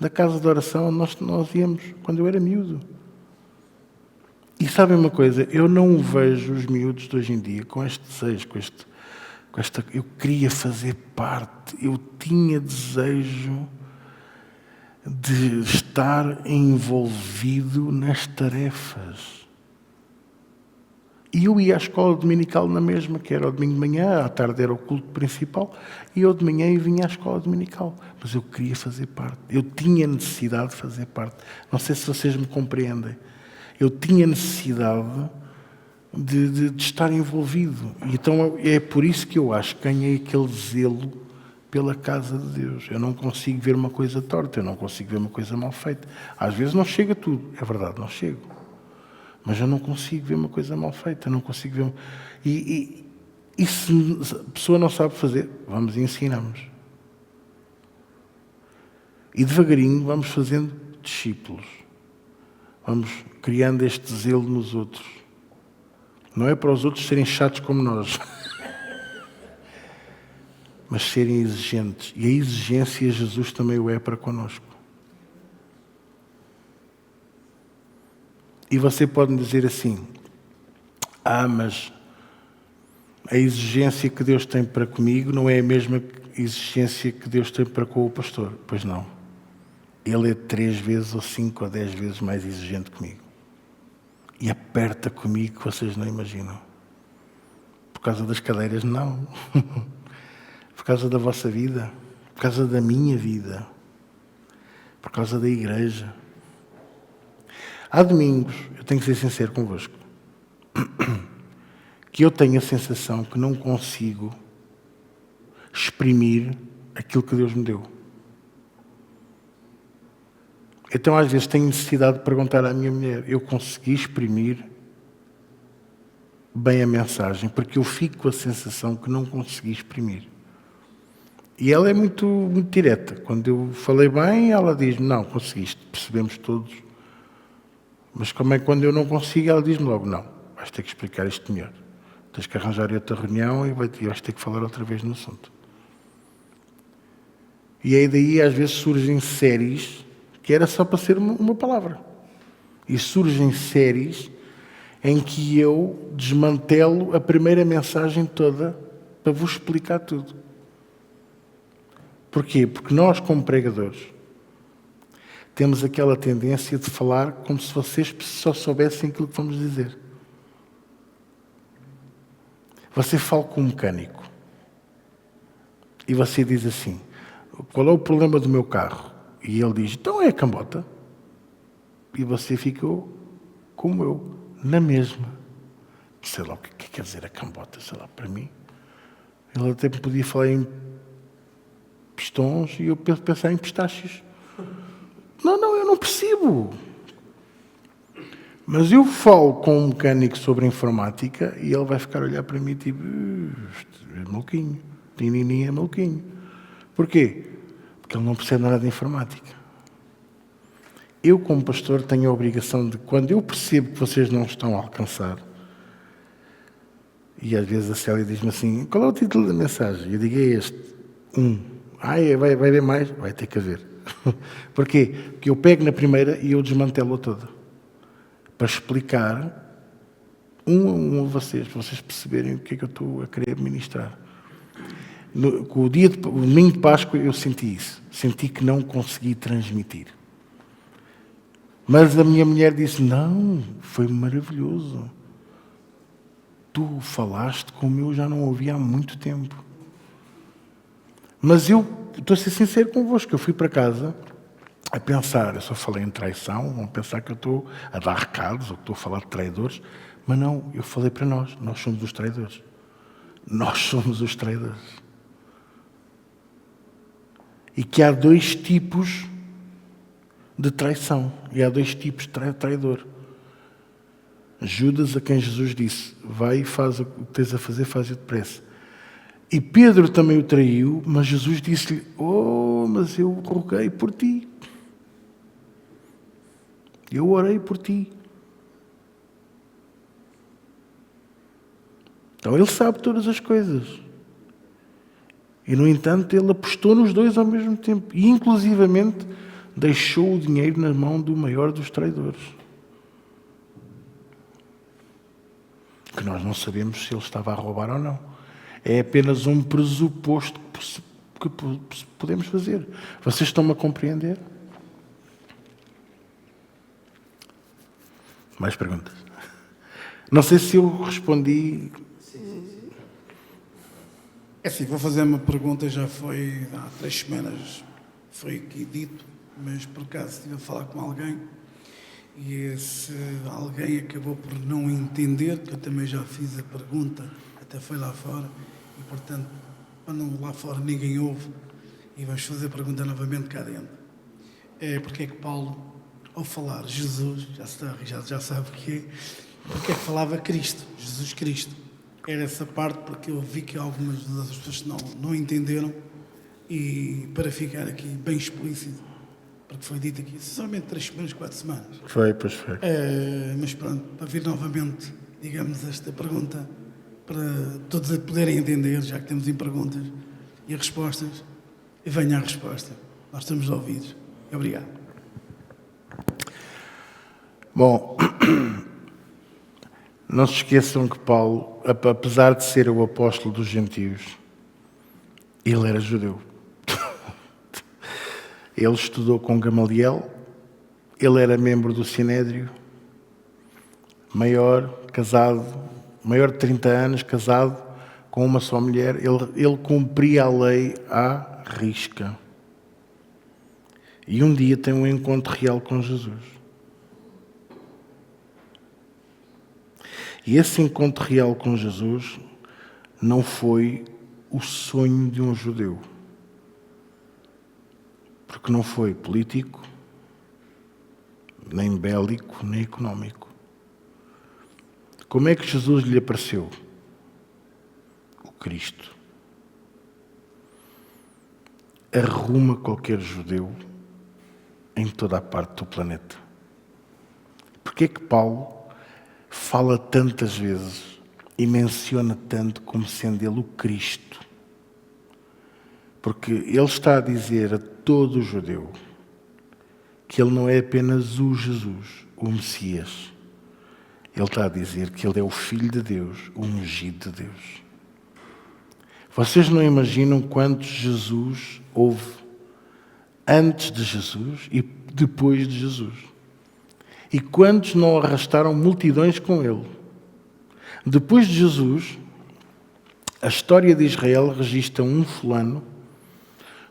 da casa de oração onde nós íamos, quando eu era miúdo. E sabem uma coisa? Eu não vejo os miúdos de hoje em dia com este desejo, eu queria fazer parte, eu tinha desejo de estar envolvido nas tarefas. E eu ia à escola dominical na mesma, que era ao domingo de manhã, à tarde era o culto principal, e eu de manhã e vinha à escola dominical. Mas eu queria fazer parte, eu tinha necessidade de fazer parte. Não sei se vocês me compreendem. Eu tinha necessidade de estar envolvido. E então é por isso que eu acho que ganhei aquele zelo pela casa de Deus. Eu não consigo ver uma coisa torta, eu não consigo ver uma coisa mal feita. Às vezes não chega tudo, é verdade, não chego. Mas eu não consigo ver uma coisa mal feita, não consigo ver... E se a pessoa não sabe fazer, vamos e ensinamos. E devagarinho vamos fazendo discípulos. Vamos criando este zelo nos outros. Não é para os outros serem chatos como nós, mas serem exigentes. E a exigência Jesus também o é para connosco. E você pode me dizer assim, mas a exigência que Deus tem para comigo não é a mesma exigência que Deus tem para com o pastor. Pois não. Ele é 3 vezes ou 5 ou 10 vezes mais exigente comigo. E aperta comigo que vocês não imaginam. Por causa das cadeiras, não. Por causa da vossa vida. Por causa da minha vida. Por causa da igreja. Há domingos, eu tenho que ser sincero convosco, que eu tenho a sensação que não consigo exprimir aquilo que Deus me deu. Então, às vezes, tenho necessidade de perguntar à minha mulher, eu consegui exprimir bem a mensagem, porque eu fico com a sensação que não consegui exprimir. E ela é muito, muito direta. Quando eu falei bem, ela diz, não, conseguiste, percebemos todos. Mas como é que quando eu não consigo, ela diz-me logo, não, vais ter que explicar isto melhor. Tens que arranjar outra reunião e vais ter que falar outra vez no assunto. E aí daí às vezes surgem séries que era só para ser uma palavra. E surgem séries em que eu desmantelo a primeira mensagem toda para vos explicar tudo. Porquê? Porque nós, como pregadores, temos aquela tendência de falar como se vocês só soubessem aquilo que vamos dizer. Você fala com um mecânico e você diz assim, qual é o problema do meu carro? E ele diz, então é a cambota. E você ficou como eu, na mesma. Sei lá o que quer dizer a cambota, sei lá, para mim. Ele até me podia falar em pistões e eu pensar em pistácios. Não, eu não percebo. Mas eu falo com um mecânico sobre informática e ele vai ficar a olhar para mim tipo, é maluquinho, tinininho é maluquinho. Porquê? Porque ele não percebe nada de informática. Eu, como pastor, tenho a obrigação de, quando eu percebo que vocês não estão a alcançar, E às vezes a Célia diz-me assim, qual é o título da mensagem? Eu digo, é este. Vai haver mais? Vai ter que haver. Porquê? Porque eu pego na primeira e eu desmantelo-a toda. Para explicar um a um a vocês, para vocês perceberem o que é que eu estou a querer ministrar. Com o domingo de Páscoa eu senti isso. Senti que não consegui transmitir. Mas a minha mulher disse, não, foi maravilhoso. Tu falaste como eu já não ouvi há muito tempo. Mas eu estou a ser sincero convosco, eu fui para casa a pensar, eu só falei em traição, vão pensar que eu estou a dar recados ou que estou a falar de traidores, mas não, eu falei para nós somos os traidores. Nós somos os traidores. E que há dois tipos de traição, e há dois tipos de traidor. Judas, a quem Jesus disse, vai e faz o que tens a fazer, faz-o depressa. E Pedro também o traiu, mas Jesus disse-lhe, mas eu roguei por ti. Eu orei por ti. Então ele sabe todas as coisas. E no entanto ele apostou nos dois ao mesmo tempo. E inclusivamente deixou o dinheiro na mão do maior dos traidores. Que nós não sabemos se ele estava a roubar ou não. É apenas um pressuposto que podemos fazer. Vocês estão-me a compreender? Mais perguntas? Não sei se eu respondi. É assim, vou fazer uma pergunta, já foi há 3 semanas, foi aqui dito, mas por acaso estive a falar com alguém e esse alguém acabou por não entender, que eu também já fiz a pergunta, até foi lá fora, e portanto, quando lá fora ninguém ouve, e vamos fazer a pergunta novamente cá dentro. Porque é que Paulo, ao falar Jesus, já sabe o que é, porque é que falava Cristo, Jesus Cristo? Era essa parte, porque eu vi que algumas das pessoas não entenderam, e para ficar aqui bem explícito, porque foi dito aqui somente 3 semanas, 4 semanas. Pois foi. Mas pronto, para vir novamente, digamos, esta pergunta, para todos a poderem entender, já que temos em perguntas e respostas, e venha a resposta. Nós estamos ouvidos. Obrigado. Bom, não se esqueçam que Paulo, apesar de ser o apóstolo dos gentios, ele era judeu. Ele estudou com Gamaliel, ele era membro do Sinédrio, maior de 30 anos, casado com uma só mulher. Ele cumpria a lei à risca. E um dia tem um encontro real com Jesus. E esse encontro real com Jesus não foi o sonho de um judeu. Porque não foi político, nem bélico, nem económico. Como é que Jesus lhe apareceu? O Cristo. Arruma qualquer judeu em toda a parte do planeta. Porquê é que Paulo fala tantas vezes e menciona tanto como sendo ele o Cristo? Porque ele está a dizer a todo judeu que ele não é apenas o Jesus, o Messias. Ele está a dizer que ele é o Filho de Deus, o ungido de Deus. Vocês não imaginam quantos Jesus houve antes de Jesus e depois de Jesus. E quantos não arrastaram multidões com ele. Depois de Jesus, a história de Israel registra um fulano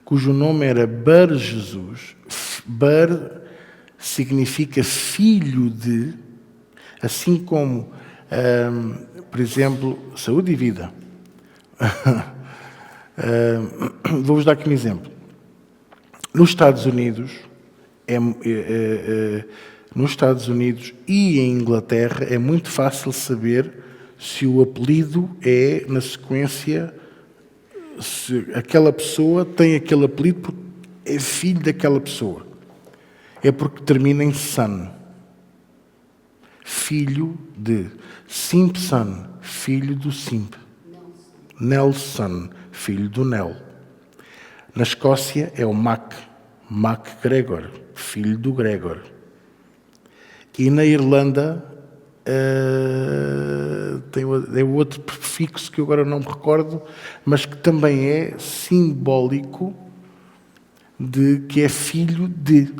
cujo nome era Bar-Jesus. Bar significa filho de, assim como, por exemplo, saúde e vida. Vou-vos dar aqui um exemplo. Nos Estados Unidos, e em Inglaterra é muito fácil saber se o apelido é na sequência, se aquela pessoa tem aquele apelido porque é filho daquela pessoa. É porque termina em son. filho de. Simpson, filho do Simp. Nelson, filho do Nel. Na Escócia é o MacGregor, filho do Gregor. E na Irlanda tem outro prefixo que eu agora não me recordo, mas que também é simbólico de que é filho de.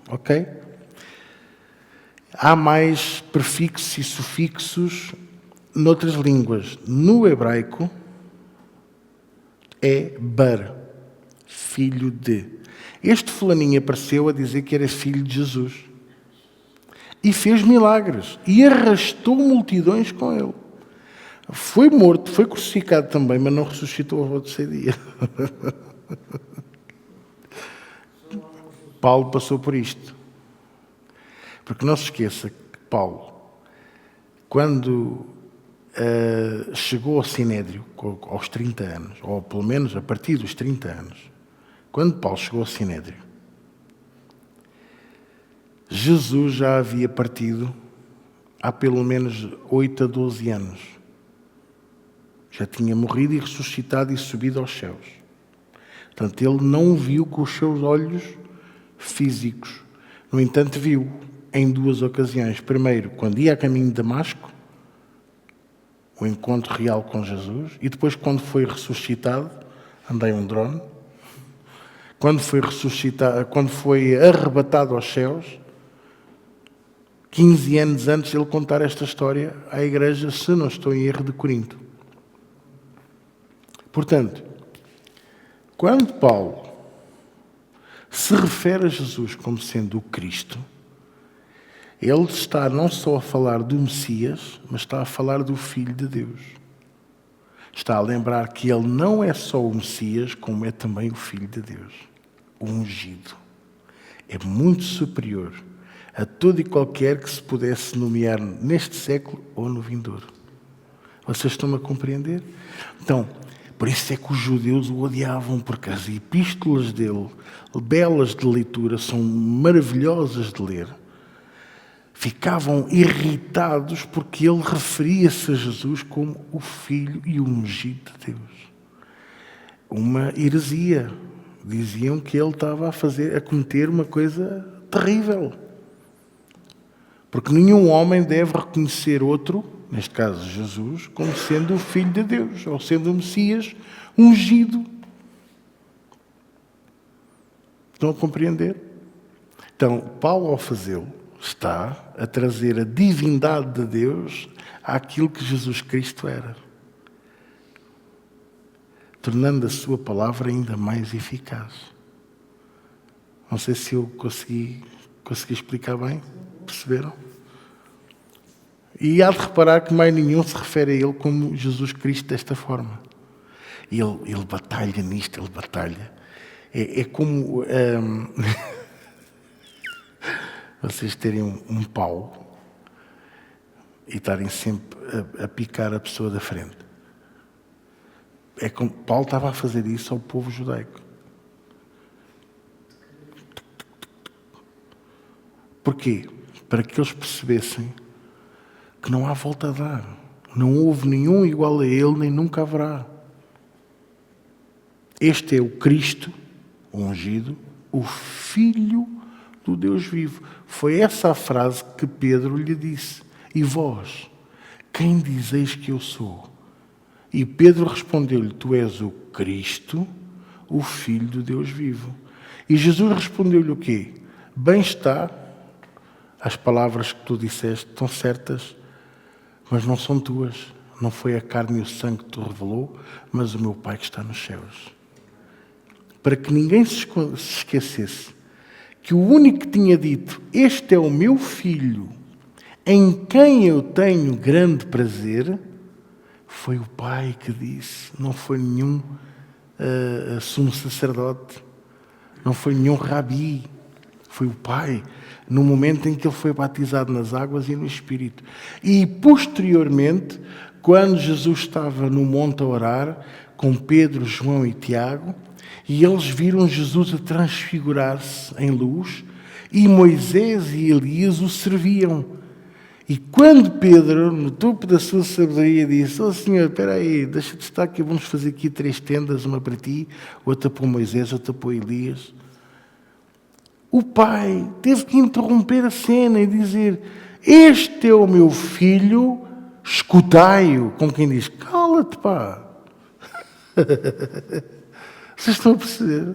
Ok? Há mais prefixos e sufixos noutras línguas. No hebraico é bar, filho de. Este fulaninho apareceu a dizer que era filho de Jesus. E fez milagres. E arrastou multidões com ele. Foi morto, foi crucificado também, mas não ressuscitou ao terceiro dia. Paulo passou por isto. Porque não se esqueça que Paulo, quando chegou ao Sinédrio, aos 30 anos, ou pelo menos a partir dos 30 anos, quando Paulo chegou ao Sinédrio, Jesus já havia partido há pelo menos 8 a 12 anos. Já tinha morrido e ressuscitado e subido aos céus. Portanto, ele não o viu com os seus olhos físicos. No entanto, viu em 2 ocasiões. Primeiro, quando ia a caminho de Damasco, o encontro real com Jesus, e depois, quando foi ressuscitado, andei um drone, quando foi ressuscitado, quando foi arrebatado aos céus, 15 anos antes de ele contar esta história à igreja, se não estou em erro, de Corinto. Portanto, quando Paulo se refere a Jesus como sendo o Cristo, ele está não só a falar do Messias, mas está a falar do Filho de Deus. Está a lembrar que ele não é só o Messias, como é também o Filho de Deus, o ungido. É muito superior a todo e qualquer que se pudesse nomear neste século ou no vindouro. Vocês estão-me a compreender? Então, por isso é que os judeus o odiavam, porque as epístolas dele, belas de leitura, são maravilhosas de ler. Ficavam irritados porque ele referia-se a Jesus como o Filho e o ungido de Deus. Uma heresia. Diziam que ele estava a cometer uma coisa terrível. Porque nenhum homem deve reconhecer outro, neste caso Jesus, como sendo o Filho de Deus, ou sendo o Messias ungido. Estão a compreender? Então, Paulo, ao fazê-lo, está a trazer a divindade de Deus àquilo que Jesus Cristo era, tornando a sua palavra ainda mais eficaz. Não sei se eu consegui explicar bem. Perceberam? E há de reparar que mais nenhum se refere a ele como Jesus Cristo desta forma. Ele batalha nisto, ele batalha. É como vocês terem um pau e estarem sempre a picar a pessoa da frente. É como Paulo estava a fazer isso ao povo judaico. Porquê? Para que eles percebessem que não há volta a dar. Não houve nenhum igual a ele, nem nunca haverá. Este é o Cristo, o ungido, o Filho do Deus vivo. Foi essa a frase que Pedro lhe disse. E vós, quem dizeis que eu sou? E Pedro respondeu-lhe, tu és o Cristo, o Filho do Deus vivo. E Jesus respondeu-lhe o quê? Bem está, as palavras que tu disseste estão certas, mas não são tuas. Não foi a carne e o sangue que te revelou, mas o meu Pai que está nos céus. Para que ninguém se esquecesse que o único que tinha dito, este é o meu Filho, em quem eu tenho grande prazer, foi o Pai que disse, não foi nenhum sumo sacerdote, não foi nenhum rabi, foi o Pai, no momento em que ele foi batizado nas águas e no Espírito. E posteriormente, quando Jesus estava no monte a orar, com Pedro, João e Tiago, e eles viram Jesus a transfigurar-se em luz, e Moisés e Elias o serviam. E quando Pedro, no topo da sua sabedoria, disse: "Oh Senhor, espera aí, deixa de estar aqui, vamos fazer aqui 3 tendas, uma para ti, outra para o Moisés, outra para o Elias." O pai teve que interromper a cena e dizer: "Este é o meu filho, escutai-o." Como quem diz: "Cala-te, pá." Vocês estão a perceber?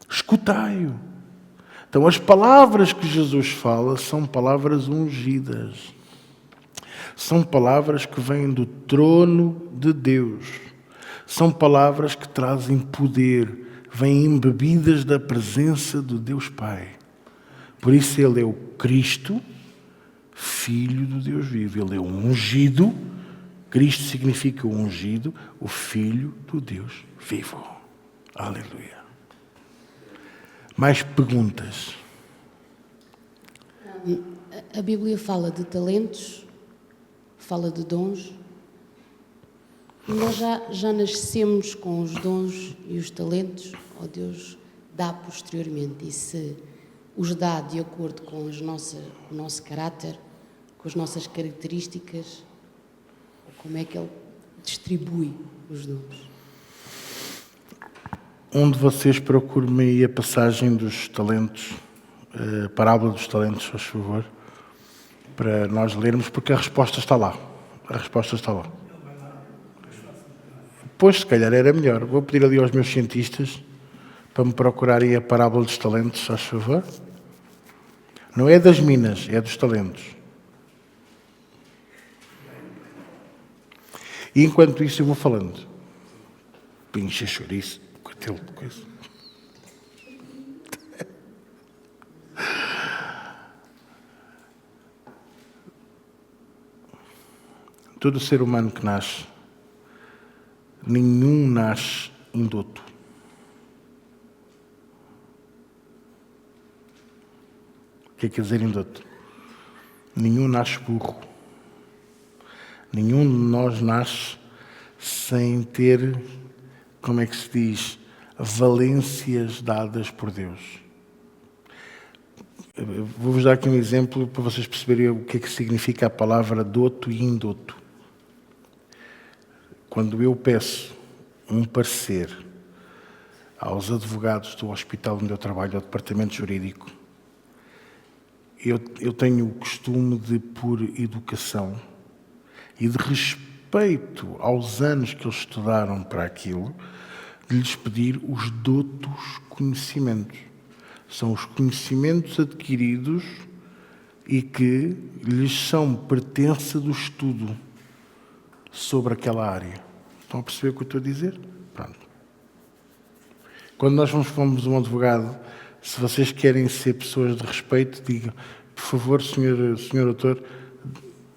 Escutai-o. Então, as palavras que Jesus fala são palavras ungidas. São palavras que vêm do trono de Deus. São palavras que trazem poder, vêm embebidas da presença do Deus Pai. Por isso Ele é o Cristo, Filho do Deus vivo. Ele é o ungido. Cristo significa o ungido, o Filho do Deus vivo. Aleluia. Mais perguntas? A Bíblia fala de talentos, fala de dons. E nós já nascemos com os dons e os talentos, ou Deus dá posteriormente. E se os dá de acordo com o nosso caráter, com as nossas características, ou como é que Ele distribui os dons? Um de vocês procure-me aí a passagem dos talentos, a parábola dos talentos, se faz favor, para nós lermos, porque a resposta está lá. A resposta está lá. Pois, se calhar era melhor. Vou pedir ali aos meus cientistas para me procurarem a parábola dos talentos, se faz favor. Não é das minas, é dos talentos. E enquanto isso eu vou falando. Pincha chouriço. Coisa. Todo ser humano que nasce, nenhum nasce indoto. O que quer dizer indoto? Nenhum nasce burro. Nenhum de nós nasce sem ter, como é que se diz, valências dadas por Deus. Vou-vos dar aqui um exemplo para vocês perceberem o que é que significa a palavra doto e indoto. Quando eu peço um parecer aos advogados do hospital onde eu trabalho, ao departamento jurídico, eu tenho o costume de, por educação e de respeito aos anos que eles estudaram para aquilo, de lhes pedir os dotos conhecimentos. São os conhecimentos adquiridos e que lhes são pertença do estudo sobre aquela área. Estão a perceber o que eu estou a dizer? Pronto. Quando nós fomos a um advogado, se vocês querem ser pessoas de respeito, digam: "Por favor, senhor doutor,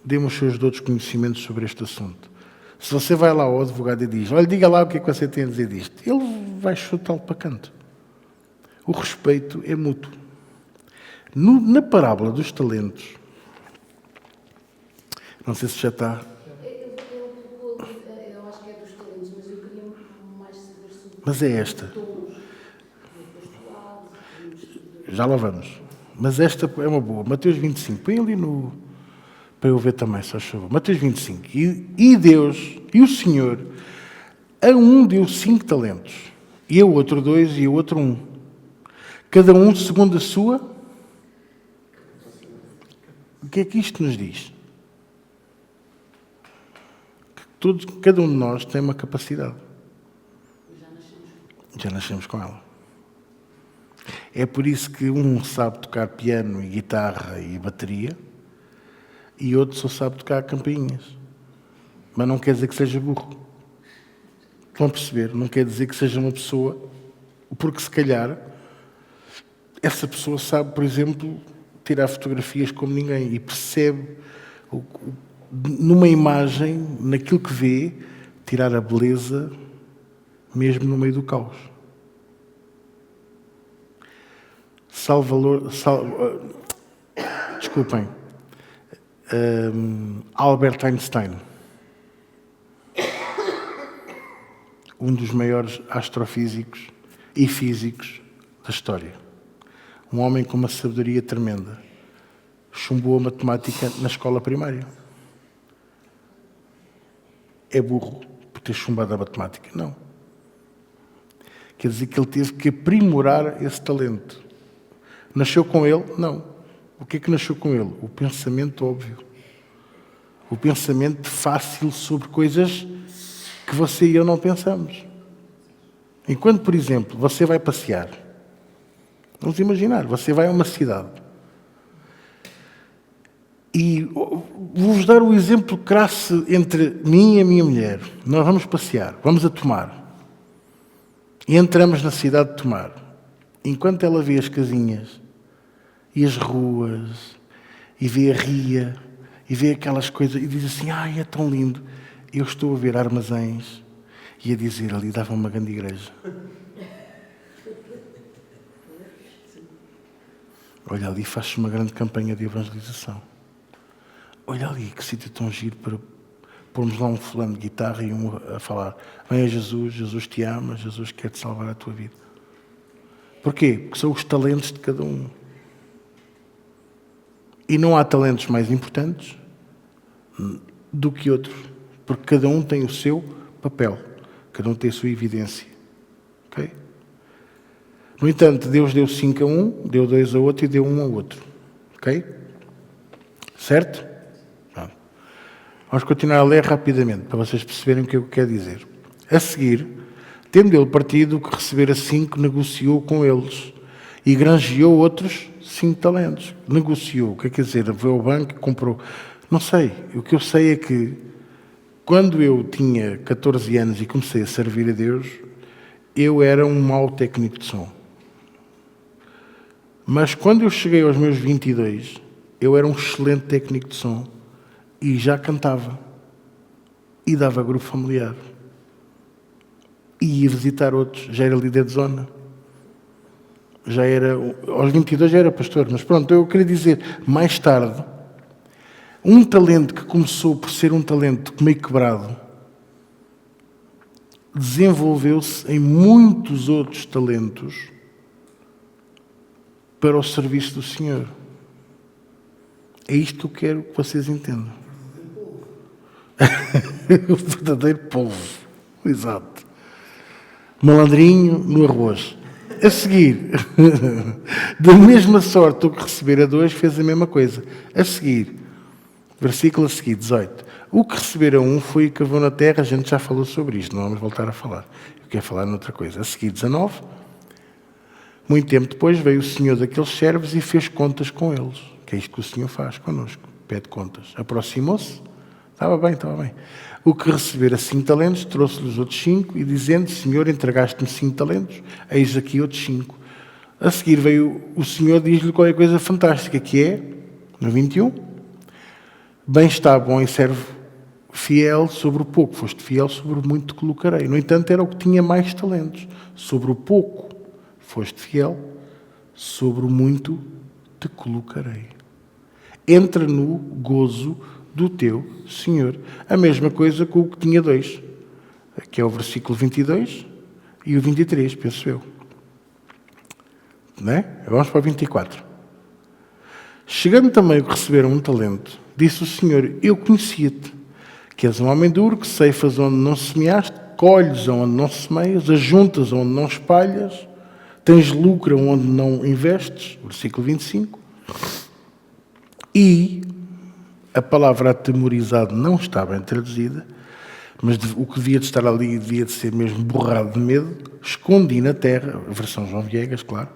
dê-me os seus dotos conhecimentos sobre este assunto." Se você vai lá ao advogado e diz: "Olha, diga lá o que é que você tem a dizer disto", ele vai chutá-lo para canto. O respeito é mútuo. Na parábola dos talentos, não sei se já está. Eu acho que é dos talentos, mas eu queria mais saber sobre. Mas é esta. Já lá vamos. Mas esta é uma boa. Mateus 25. Põe ali no... para eu ver também, só favor. Mateus 25. E Deus, e o Senhor, a um deu 5 talentos, e a outro 2, e a outro 1. Cada um segundo a sua. O que é que isto nos diz? Que cada um de nós tem uma capacidade. Já nascemos com ela. É por isso que um sabe tocar piano e guitarra e bateria, e outro só sabe tocar campainhas. Mas não quer dizer que seja burro. Estão a perceber? Não quer dizer que seja uma pessoa, porque se calhar essa pessoa sabe, por exemplo, tirar fotografias como ninguém e percebe numa imagem, naquilo que vê, tirar a beleza mesmo no meio do caos. Desculpem. Albert Einstein, um dos maiores astrofísicos e físicos da história. Um homem com uma sabedoria tremenda. chumbou a matemática na escola primária. É burro por ter chumbado a matemática? Não. Quer dizer que ele teve que aprimorar esse talento. Nasceu com ele? Não. O que é que nasceu com ele? O pensamento óbvio. O pensamento fácil sobre coisas que você e eu não pensamos. Enquanto, por exemplo, você vai passear, vamos imaginar, você vai a uma cidade e vou-vos dar o exemplo crasso entre mim e a minha mulher. Nós vamos passear, vamos a Tomar e entramos na cidade de Tomar. Enquanto ela vê as casinhas e as ruas e vê a ria e vê aquelas coisas e diz assim, ai, é tão lindo. Eu estou a ver armazéns e a dizer, ali dava uma grande igreja. Olha, ali faz-se uma grande campanha de evangelização. Olha ali, que sítio tão giro para pormos lá um fulano de guitarra e um a falar, vem a Jesus, Jesus te ama, Jesus quer te salvar a tua vida. Porquê? Porque são os talentos de cada um. E não há talentos mais importantes do que outros, porque cada um tem o seu papel, cada um tem a sua evidência. Okay? No entanto, Deus deu 5 a um, deu 2 a outro e deu 1 a outro. Ok? Certo? Pronto. Vamos continuar a ler rapidamente, para vocês perceberem o que eu quero dizer. A seguir, tendo ele partido, o que recebera 5, negociou com eles e granjeou outros 5 talentos. Negociou, o que quer dizer? Foi ao banco e comprou. Não sei. O que eu sei é que quando eu tinha 14 anos e comecei a servir a Deus, eu era um mau técnico de som. Mas quando eu cheguei aos meus 22, eu era um excelente técnico de som e já cantava e dava grupo familiar e ia visitar outros, já era líder de zona, já era, aos 22 já era pastor, mas pronto, eu queria dizer, mais tarde, um talento que começou por ser um talento meio quebrado, desenvolveu-se em muitos outros talentos para o serviço do Senhor. É isto que eu quero que vocês entendam. O verdadeiro povo. Exato. Malandrinho no arroz. A seguir, da mesma sorte o que recebera 2 fez a mesma coisa. A seguir, versículo a seguir, 18. O que recebera 1 foi e cavou na terra, a gente já falou sobre isto, não vamos voltar a falar. Eu quero falar noutra coisa. A seguir, 19. Muito tempo depois veio o senhor daqueles servos e fez contas com eles. Que é isto que o Senhor faz connosco, pede contas. Aproximou-se, estava bem. O que recebera 5 talentos, trouxe-lhe os outros 5 e dizendo, Senhor, entregaste-me 5 talentos, eis aqui outros 5. A seguir veio o Senhor, diz-lhe qualquer coisa fantástica, que é, no 21, bem está, bom e servo fiel sobre o pouco, foste fiel sobre o muito te colocarei. No entanto, era o que tinha mais talentos. Sobre o pouco foste fiel, sobre o muito te colocarei. Entra no gozo do teu Senhor. A mesma coisa com o que tinha 2, que é o versículo 22 e o 23, penso eu. Não é? Vamos para o 24. Chegando também o que receberam um talento, disse o Senhor, eu conhecia-te, que és um homem duro, que ceifas onde não semeaste, colhes onde não semeias, ajuntas onde não espalhas, tens lucro onde não investes, versículo 25, e a palavra atemorizado não está bem traduzida, mas o que devia de estar ali devia de ser mesmo borrado de medo, escondi na terra, a versão João Viegas, claro,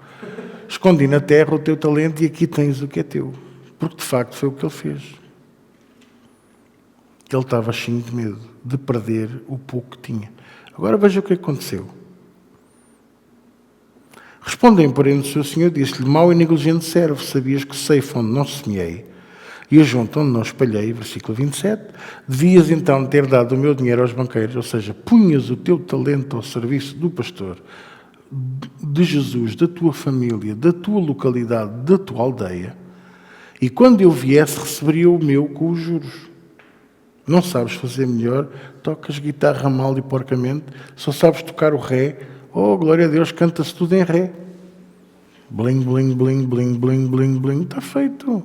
escondi na terra o teu talento e aqui tens o que é teu, porque de facto foi o que ele fez. Ele estava cheio de medo de perder o pouco que tinha. Agora veja o que aconteceu. Respondem, porém, o seu senhor, disse-lhe, mau e negligente servo, sabias que ceifo onde não semeei e ajunto onde não espalhei, versículo 27, devias então ter dado o meu dinheiro aos banqueiros, ou seja, punhas o teu talento ao serviço do pastor, de Jesus, da tua família, da tua localidade, da tua aldeia, e quando eu viesse, receberia o meu com os juros. Não sabes fazer melhor, tocas guitarra mal e porcamente, só sabes tocar o ré. Oh, glória a Deus, canta-se tudo em ré. Bling, bling, bling, bling, bling, bling, bling. Está feito.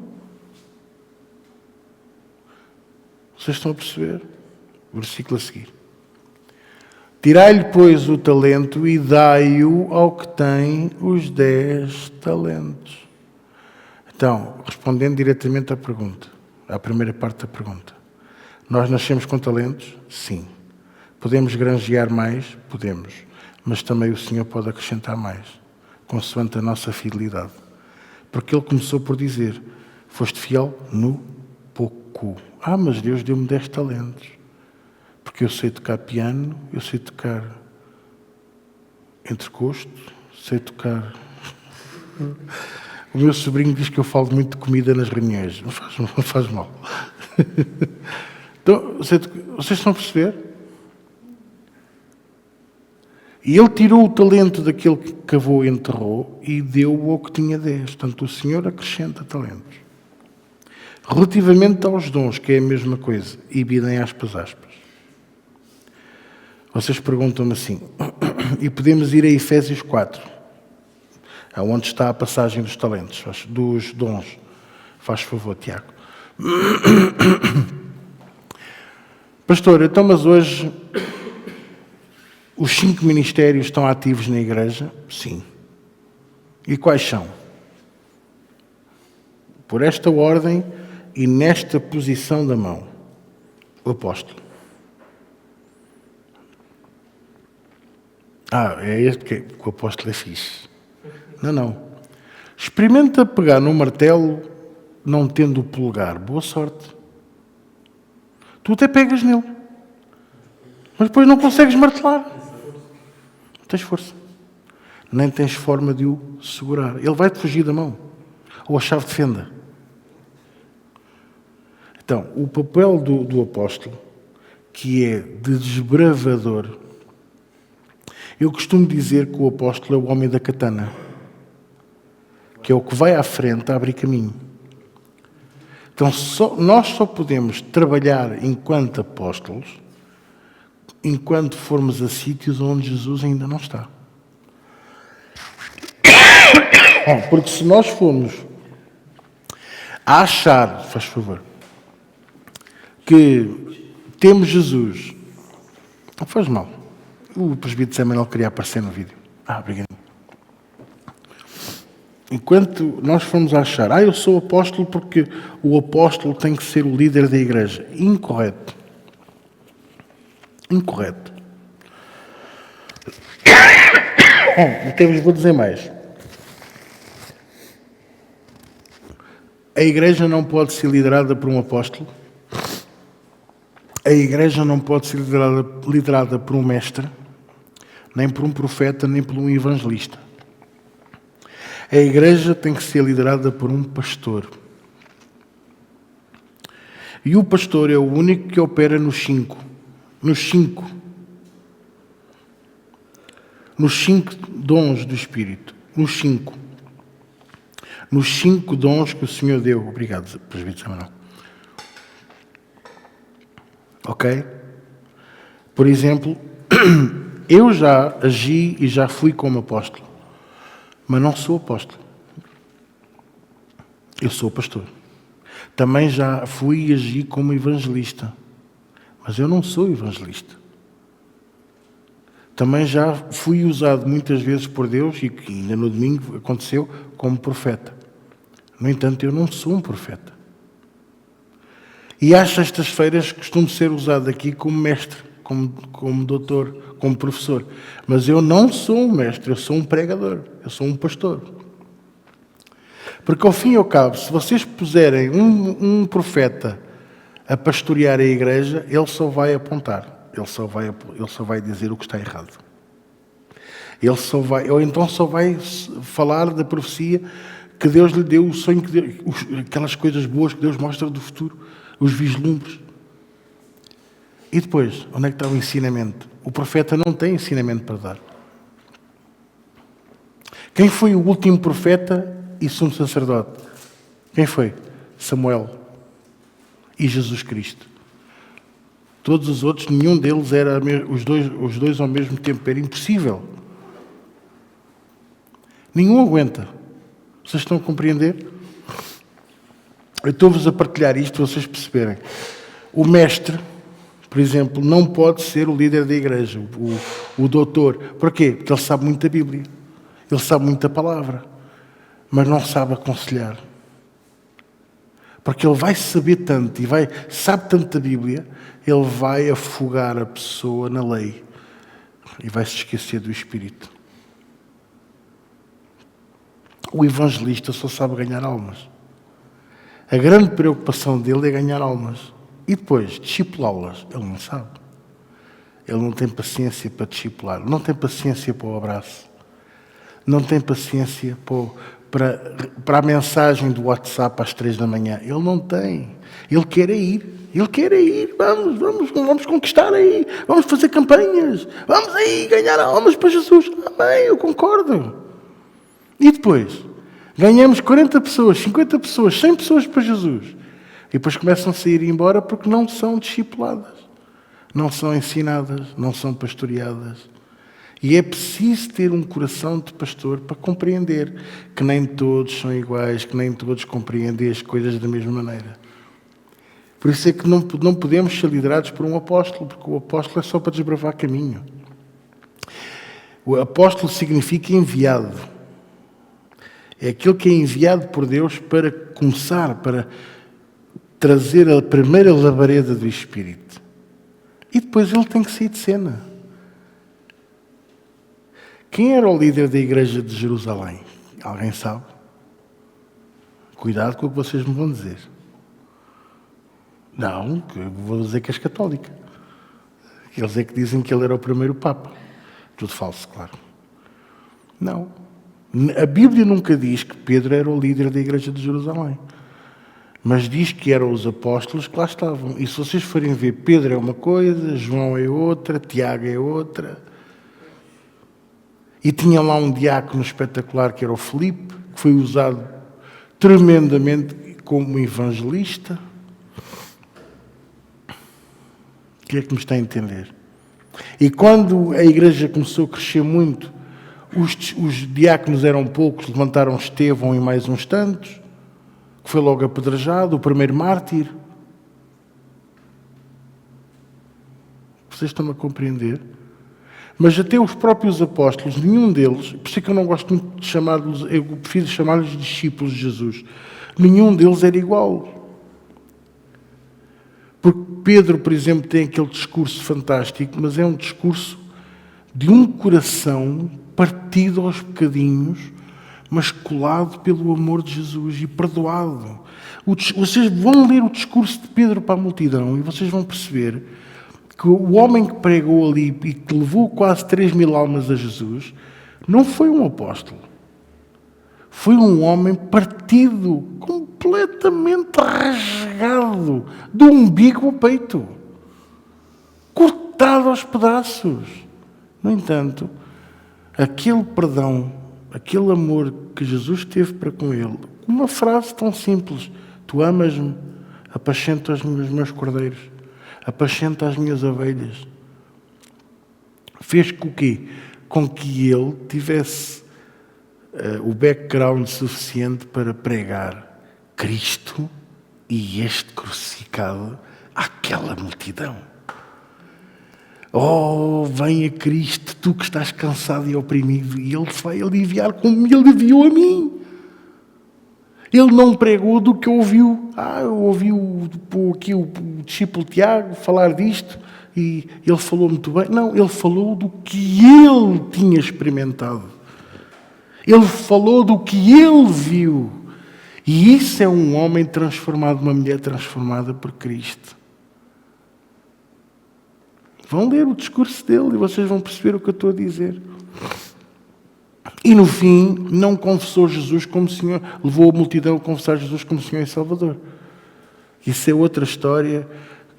Vocês estão a perceber? Versículo a seguir. Tirai-lhe, pois, o talento e dai-o ao que tem os 10 talentos. Então, respondendo diretamente à pergunta, à primeira parte da pergunta. Nós nascemos com talentos? Sim. Podemos granjear mais? Podemos. Mas também o Senhor pode acrescentar mais, consoante a nossa fidelidade. Porque Ele começou por dizer, foste fiel no pouco. Ah, mas Deus deu-me 10 talentos. Porque eu sei tocar piano, eu sei tocar entrecosto, sei tocar... O meu sobrinho diz que eu falo muito de comida nas reuniões. Não faz mal. Então, vocês estão a perceber? E ele tirou o talento daquele que cavou e enterrou e deu-o ao que tinha 10. Portanto, o Senhor acrescenta talentos. Relativamente aos dons, que é a mesma coisa, e bidem aspas. Vocês perguntam-me assim, e podemos ir a Efésios 4, onde está a passagem dos talentos, dos dons. Faz favor, Tiago. Pastor, então, mas hoje os 5 ministérios estão ativos na igreja? Sim. E quais são? Por esta ordem e nesta posição da mão. O apóstolo. É este que o apóstolo é fixe. Não. Experimenta pegar no martelo não tendo o polegar. Boa sorte. Tu até pegas nele. Mas depois não consegues martelar. Não tens força. Nem tens forma de o segurar. Ele vai-te fugir da mão. Ou a chave de fenda. Então, o papel do apóstolo, que é de desbravador, eu costumo dizer que o apóstolo é o homem da katana, que é o que vai à frente a abrir caminho. Então, nós só podemos trabalhar enquanto apóstolos enquanto formos a sítios onde Jesus ainda não está. Porque se nós formos a achar, faz favor, que temos Jesus, não faz mal. O presbítero Samuel queria aparecer no vídeo. Obrigado. Enquanto nós formos a achar, eu sou apóstolo porque o apóstolo tem que ser o líder da igreja. Incorreto. Então, vou dizer mais. A igreja não pode ser liderada por um apóstolo. A igreja não pode ser liderada por um mestre, nem por um profeta, nem por um evangelista. A igreja tem que ser liderada por um pastor. E o pastor é o único que opera nos cinco dons do Espírito. Nos cinco dons que o Senhor deu. Obrigado, presbítero Samuel. Ok? Por exemplo, eu já agi e já fui como apóstolo, mas não sou apóstolo. Eu sou pastor. Também já fui e agi como evangelista, mas eu não sou evangelista. Também já fui usado muitas vezes por Deus, e que ainda no domingo aconteceu, como profeta. No entanto, eu não sou um profeta. E às sextas-feiras costumo ser usado aqui como mestre, como doutor, como professor. Mas eu não sou um mestre, eu sou um pregador, eu sou um pastor. Porque ao fim e ao cabo, se vocês puserem um profeta a pastorear a igreja, ele só vai apontar, ele só vai dizer o que está errado. Ou então só vai falar da profecia que Deus lhe deu, o sonho que Deus, aquelas coisas boas que Deus mostra do futuro, os vislumbres. E depois, onde é que está o ensinamento? O profeta não tem ensinamento para dar. Quem foi o último profeta e sumo sacerdote? Quem foi? Samuel e Jesus Cristo. Todos os outros, nenhum deles era os dois ao mesmo tempo. Era impossível. Nenhum aguenta. Vocês estão a compreender? Eu estou-vos a partilhar isto para vocês perceberem. O mestre, por exemplo, não pode ser o líder da igreja, o doutor. Porquê? Porque ele sabe muito da Bíblia. Ele sabe muita palavra, mas não sabe aconselhar. Porque ele vai saber tanto e sabe tanto da Bíblia, ele vai afogar a pessoa na lei e vai se esquecer do Espírito. O evangelista só sabe ganhar almas. A grande preocupação dele é ganhar almas. E depois, discipulá-las, ele não sabe. Ele não tem paciência para discipular, não tem paciência para o abraço, não tem paciência para a mensagem do WhatsApp às 3 da manhã. Ele não tem. Ele quer ir. Vamos conquistar aí. Vamos fazer campanhas. Vamos aí ganhar almas para Jesus. Amém, eu concordo. E depois? Ganhamos 40 pessoas, 50 pessoas, 100 pessoas para Jesus. E depois começam a sair embora porque não são discipuladas. Não são ensinadas, não são pastoreadas. E é preciso ter um coração de pastor para compreender que nem todos são iguais, que nem todos compreendem as coisas da mesma maneira. Por isso é que não podemos ser liderados por um apóstolo, porque o apóstolo é só para desbravar caminho. O apóstolo significa enviado. É aquele que é enviado por Deus para começar, para trazer a primeira labareda do Espírito. E depois ele tem que sair de cena. Quem era o líder da igreja de Jerusalém? Alguém sabe? Cuidado com o que vocês me vão dizer. Não, que eu vou dizer que és católica. Eles é que dizem que ele era o primeiro Papa. Tudo falso, claro. Não. A Bíblia nunca diz que Pedro era o líder da igreja de Jerusalém. Mas diz que eram os apóstolos que lá estavam. E se vocês forem ver, Pedro é uma coisa, João é outra, Tiago é outra. E tinha lá um diácono espetacular que era o Filipe, que foi usado tremendamente como evangelista. O que é que me está a entender? E quando a igreja começou a crescer muito, os diáconos eram poucos, levantaram Estevão e mais uns tantos, que foi logo apedrejado, o primeiro mártir. Vocês estão a compreender? Mas até os próprios apóstolos, nenhum deles, por isso é que eu não gosto muito de chamá-los, eu prefiro chamá-los discípulos de Jesus, nenhum deles era igual. Porque Pedro, por exemplo, tem aquele discurso fantástico, mas é um discurso de um coração partido aos bocadinhos, mas colado pelo amor de Jesus e perdoado. Vocês vão ler o discurso de Pedro para a multidão e vocês vão perceber que o homem que pregou ali e que levou quase 3.000 almas a Jesus não foi um apóstolo. Foi um homem partido, completamente rasgado, do umbigo ao peito, cortado aos pedaços. No entanto, aquele perdão, aquele amor que Jesus teve para com ele, uma frase tão simples: tu amas-me, apacenta os meus cordeiros, apacenta as minhas ovelhas. Fez com o quê? Com que ele tivesse o background suficiente para pregar Cristo e este crucificado àquela multidão. Oh, venha Cristo, tu que estás cansado e oprimido, e Ele vai aliviar como Ele aliviou a mim. Ele não pregou do que ouviu. Eu ouvi aqui o discípulo Tiago falar disto e ele falou muito bem. Não, ele falou do que ele tinha experimentado. Ele falou do que ele viu. E isso é um homem transformado, uma mulher transformada por Cristo. Vão ler o discurso dele e vocês vão perceber o que eu estou a dizer. E no fim, não confessou Jesus como Senhor, levou a multidão a confessar Jesus como Senhor e Salvador. Isso é outra história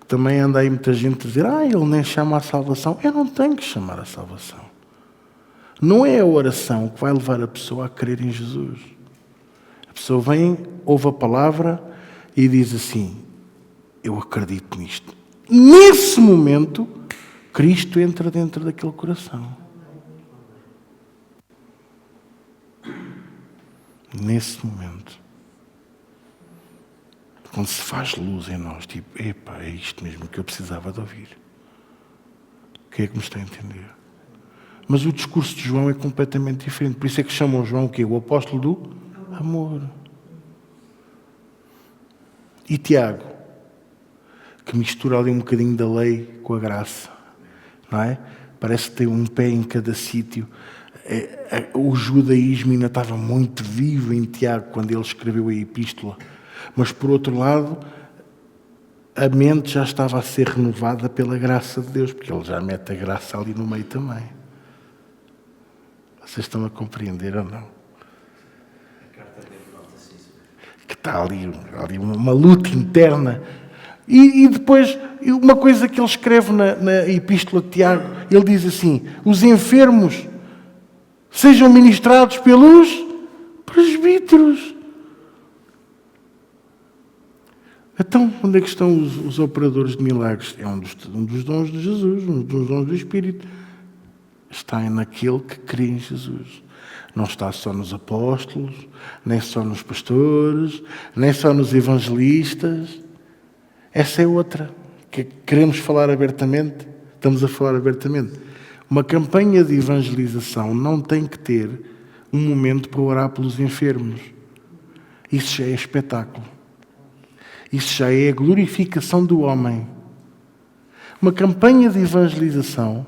que também anda aí muita gente a dizer: ele nem chama a salvação. Eu não tenho que chamar a salvação. Não é a oração que vai levar a pessoa a crer em Jesus. A pessoa vem, ouve a palavra e diz assim: eu acredito nisto. Nesse momento, Cristo entra dentro daquele coração. Nesse momento. quando se faz luz em nós, tipo, epá, é isto mesmo que eu precisava de ouvir. Quem é que me está a entender? Mas o discurso de João é completamente diferente. Por isso é que chamam João o quê? O apóstolo do amor. E Tiago, que mistura ali um bocadinho da lei com a graça, não é? Parece que tem um pé em cada sítio. O judaísmo ainda estava muito vivo em Tiago quando ele escreveu a epístola. Mas, por outro lado, a mente já estava a ser renovada pela graça de Deus, porque ele já mete a graça ali no meio também. Vocês estão a compreender ou não? Que está ali uma luta interna. E depois, uma coisa que ele escreve na epístola de Tiago, ele diz assim: os enfermos sejam ministrados pelos presbíteros. Então, onde é que estão os operadores de milagres? É um dos dons de Jesus, um dos dons do Espírito. Está naquele que crê em Jesus. Não está só nos apóstolos, nem só nos pastores, nem só nos evangelistas. Essa é outra, que queremos falar abertamente, estamos a falar abertamente. Uma campanha de evangelização não tem que ter um momento para orar pelos enfermos. Isso já é espetáculo. Isso já é a glorificação do homem. Uma campanha de evangelização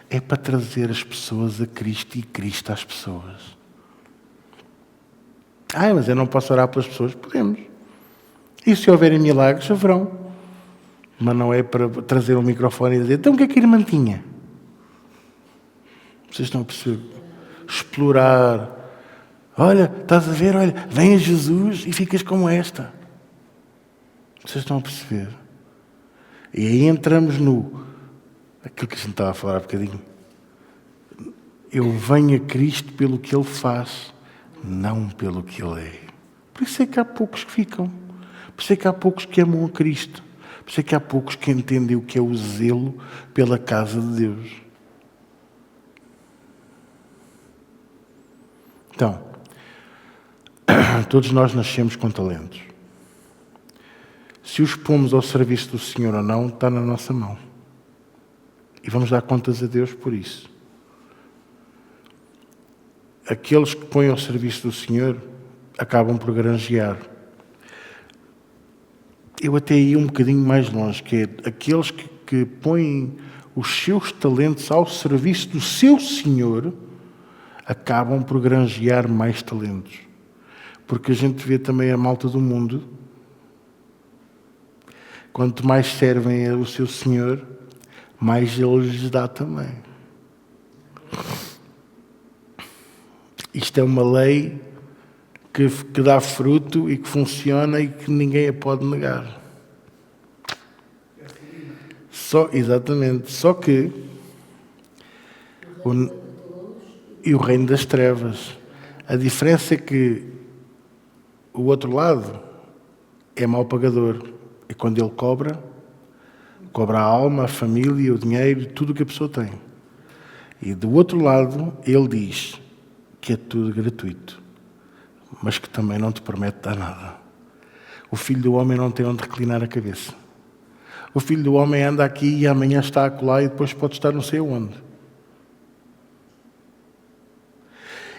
é para trazer as pessoas a Cristo e Cristo às pessoas. Mas eu não posso orar pelas pessoas? Podemos. E se houverem milagres, haverão. Mas não é para trazer um microfone e dizer: então o que é que a irmã tinha? Vocês estão a perceber? Explorar. Olha, estás a ver? Olha, vem a Jesus e ficas como esta. Vocês estão a perceber? E aí entramos aquilo que a gente estava a falar há bocadinho. Eu venho a Cristo pelo que Ele faz, não pelo que Ele é. Por isso é que há poucos que ficam. Por isso é que há poucos que amam a Cristo. Por isso é que há poucos que entendem o que é o zelo pela casa de Deus. Então, todos nós nascemos com talentos. Se os pomos ao serviço do Senhor ou não, está na nossa mão. E vamos dar contas a Deus por isso. Aqueles que põem ao serviço do Senhor acabam por granjear. Eu até ia um bocadinho mais longe, que é aqueles que põem os seus talentos ao serviço do seu Senhor, acabam por granjear mais talentos. Porque a gente vê também a malta do mundo, quanto mais servem o seu Senhor, mais Ele lhes dá também. Isto é uma lei que dá fruto e que funciona e que ninguém a pode negar. Exatamente. Só que o reino das trevas. A diferença é que o outro lado é mau pagador. É quando ele cobra a alma, a família, o dinheiro, tudo o que a pessoa tem. E do outro lado, ele diz que é tudo gratuito, mas que também não te promete dar nada. O filho do homem não tem onde reclinar a cabeça. O filho do homem anda aqui e amanhã está acolá e depois pode estar não sei onde.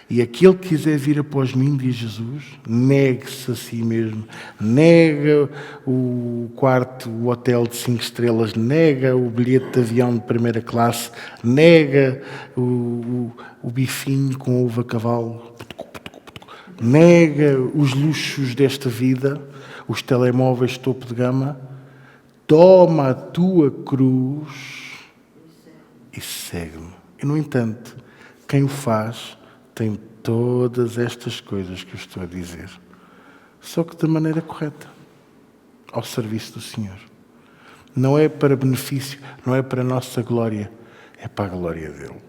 E aquele que quiser vir após mim, diz Jesus, negue-se a si mesmo. Nega o quarto, o hotel de 5 estrelas, nega o bilhete de avião de primeira classe, nega o bifinho com uva cavalo, nega os luxos desta vida, os telemóveis topo de gama, toma a tua cruz e segue-me. E, no entanto, quem o faz tem todas estas coisas que eu estou a dizer, só que da maneira correta, ao serviço do Senhor. Não é para benefício, não é para a nossa glória, é para a glória dele.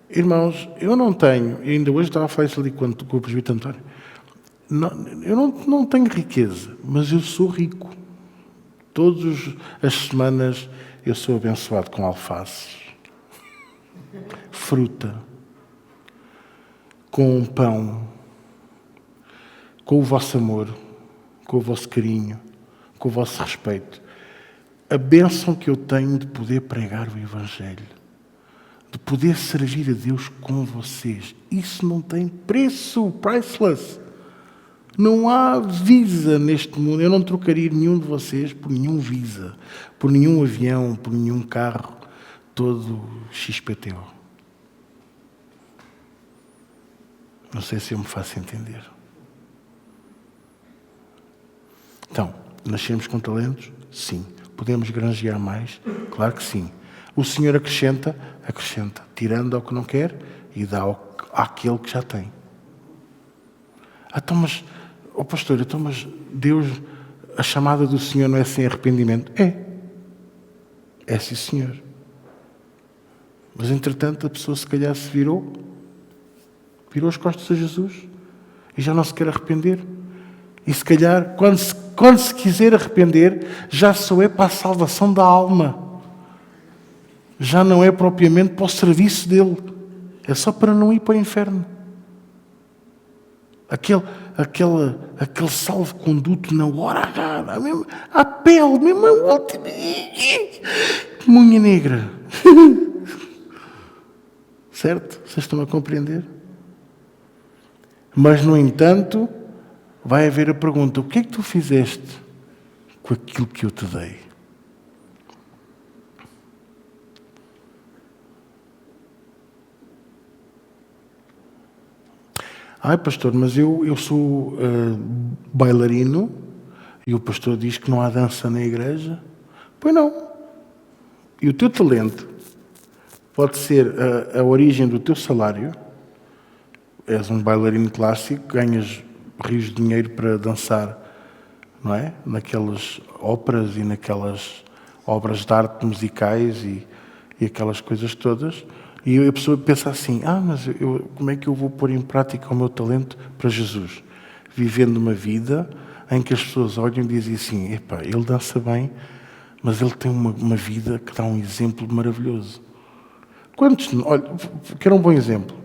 Irmãos, eu não tenho, e ainda hoje estava a falar isso ali com o presbítero António, eu não tenho riqueza, mas eu sou rico. Todas as semanas eu sou abençoado com alfaces, fruta, com pão, com o vosso amor, com o vosso carinho, com o vosso respeito, a bênção que eu tenho de poder pregar o Evangelho, de poder servir a Deus com vocês. Isso não tem preço, priceless. Não há Visa neste mundo. Eu não trocaria nenhum de vocês por nenhum Visa, por nenhum avião, por nenhum carro, todo XPTO. Não sei se eu me faço entender. Então, nascemos com talentos? Sim. Podemos granjear mais? Claro que sim. O Senhor acrescenta, tirando ao que não quer e dá àquele que já tem. Então, mas, pastor, mas Deus, a chamada do Senhor não é sem arrependimento? É sim, Senhor. Mas, entretanto, a pessoa se calhar se virou as costas a Jesus e já não se quer arrepender. E se calhar, quando se quiser arrepender, já só é para a salvação da alma. Já não é propriamente para o serviço dele. É só para não ir para o inferno. Aquele salvo-conduto na hora H, mesmo, à pele, mesmo a última. Munha negra. Certo? Vocês estão a compreender? Mas, no entanto, vai haver a pergunta: o que é que tu fizeste com aquilo que eu te dei? Pastor, mas eu sou bailarino e o pastor diz que não há dança na igreja. Pois não. E o teu talento pode ser a origem do teu salário. És um bailarino clássico, ganhas rios de dinheiro para dançar, não é? Naquelas óperas e naquelas obras de arte musicais e aquelas coisas todas. E a pessoa pensa assim: mas como é que eu vou pôr em prática o meu talento para Jesus? Vivendo uma vida em que as pessoas olham e dizem assim: ele dança bem, mas ele tem uma vida que dá um exemplo maravilhoso. Quantos? Olha, querem um bom exemplo?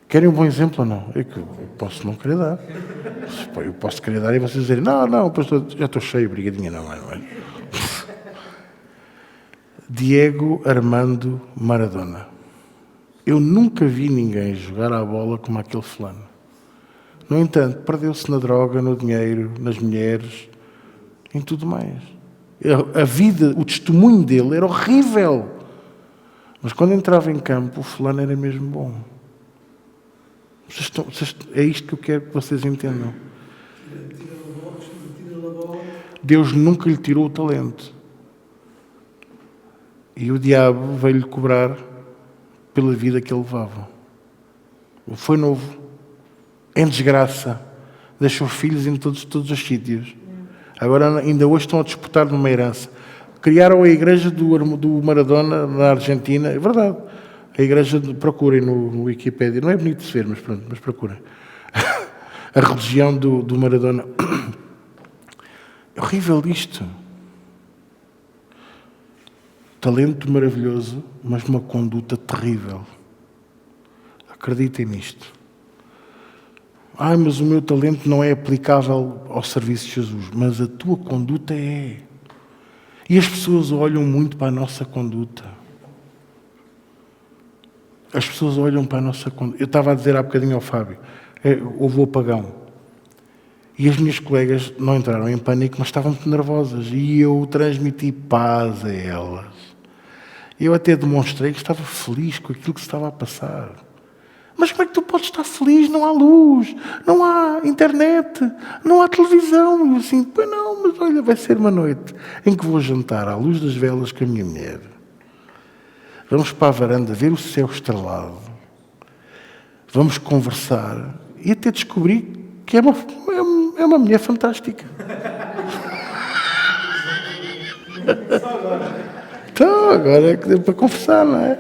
Querem um bom exemplo ou não? É que eu posso não querer dar. Eu posso querer dar e vocês dizerem: não, pastor, já estou cheio, brigadinha, não é. Diego Armando Maradona. Eu nunca vi ninguém jogar a bola como aquele fulano. No entanto, perdeu-se na droga, no dinheiro, nas mulheres, em tudo mais. A vida, o testemunho dele era horrível. Mas quando entrava em campo, o fulano era mesmo bom. É isto que eu quero que vocês entendam. Deus nunca lhe tirou o talento. E o diabo veio-lhe cobrar pela vida que ele levava. Foi novo, em desgraça, deixou filhos em todos os sítios. Agora ainda hoje estão a disputar numa herança. Criaram a igreja do Maradona na Argentina, é verdade. A igreja, procurem no Wikipedia, não é bonito de se ver, mas procurem. A religião do Maradona. É horrível isto. Talento maravilhoso, mas uma conduta terrível. Acreditem nisto. Mas o meu talento não é aplicável ao serviço de Jesus, mas a tua conduta é. E as pessoas olham muito para a nossa conduta. As pessoas olham para a nossa conduta. Eu estava a dizer há bocadinho ao Fábio, houve o apagão. E as minhas colegas não entraram em pânico, mas estavam muito nervosas. E eu transmiti paz a elas. Eu até demonstrei que estava feliz com aquilo que se estava a passar. Mas como é que tu podes estar feliz? Não há luz, não há internet, não há televisão. E eu assim, pois não, mas olha, vai ser uma noite em que vou jantar à luz das velas com a minha mulher. Vamos para a varanda ver o céu estrelado. Vamos conversar e até descobri que é uma mulher fantástica. Então, agora é que deu para conversar, não é?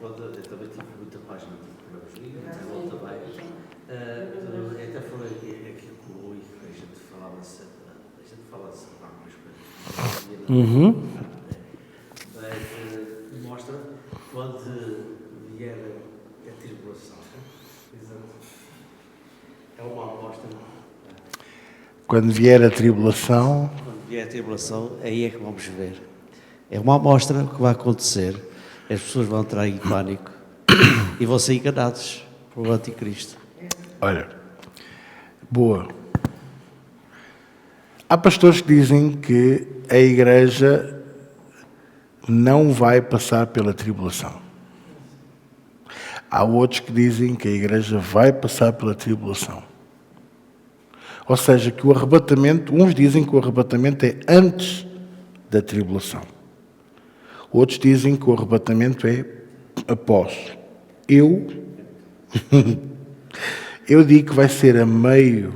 Quando eu também tive muita paz, não tive problemas, muita volta bem. Até falei aqui com o Rui, a gente falava-se algumas coisas. Mas mostra quando vier a tribulação. É uma amostra Quando vier a tribulação, Quando vier a tribulação, aí é que vamos ver. É uma amostra que vai acontecer. As pessoas vão entrar em pânico e vão ser enganados pelo anticristo. olha, boa. Há pastores que dizem que a igreja não vai passar pela tribulação. Há outros que dizem que a igreja vai passar pela tribulação. Ou seja, que o arrebatamento, uns dizem que o arrebatamento é antes da tribulação. Outros dizem que o arrebatamento é após. Eu digo que vai ser a meio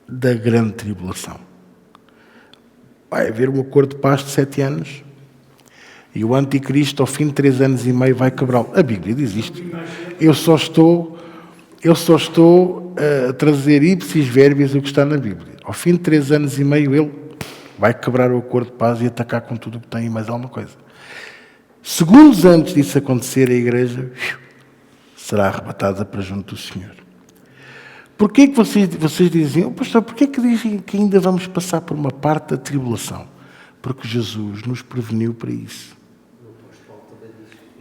da grande tribulação. Vai haver um acordo de paz de 7 anos e o anticristo, ao fim de 3 anos e meio, vai quebrá-lo. A Bíblia diz isto. Eu só estou a trazer ipsis verbis o que está na Bíblia. Ao fim de 3 anos e meio, ele vai quebrar o acordo de paz e atacar com tudo o que tem e mais alguma coisa. Segundos antes disso acontecer, a igreja será arrebatada para junto do Senhor. Porquê que vocês diziam, pastor, porquê que dizem que ainda vamos passar por uma parte da tribulação? Porque Jesus nos preveniu para isso.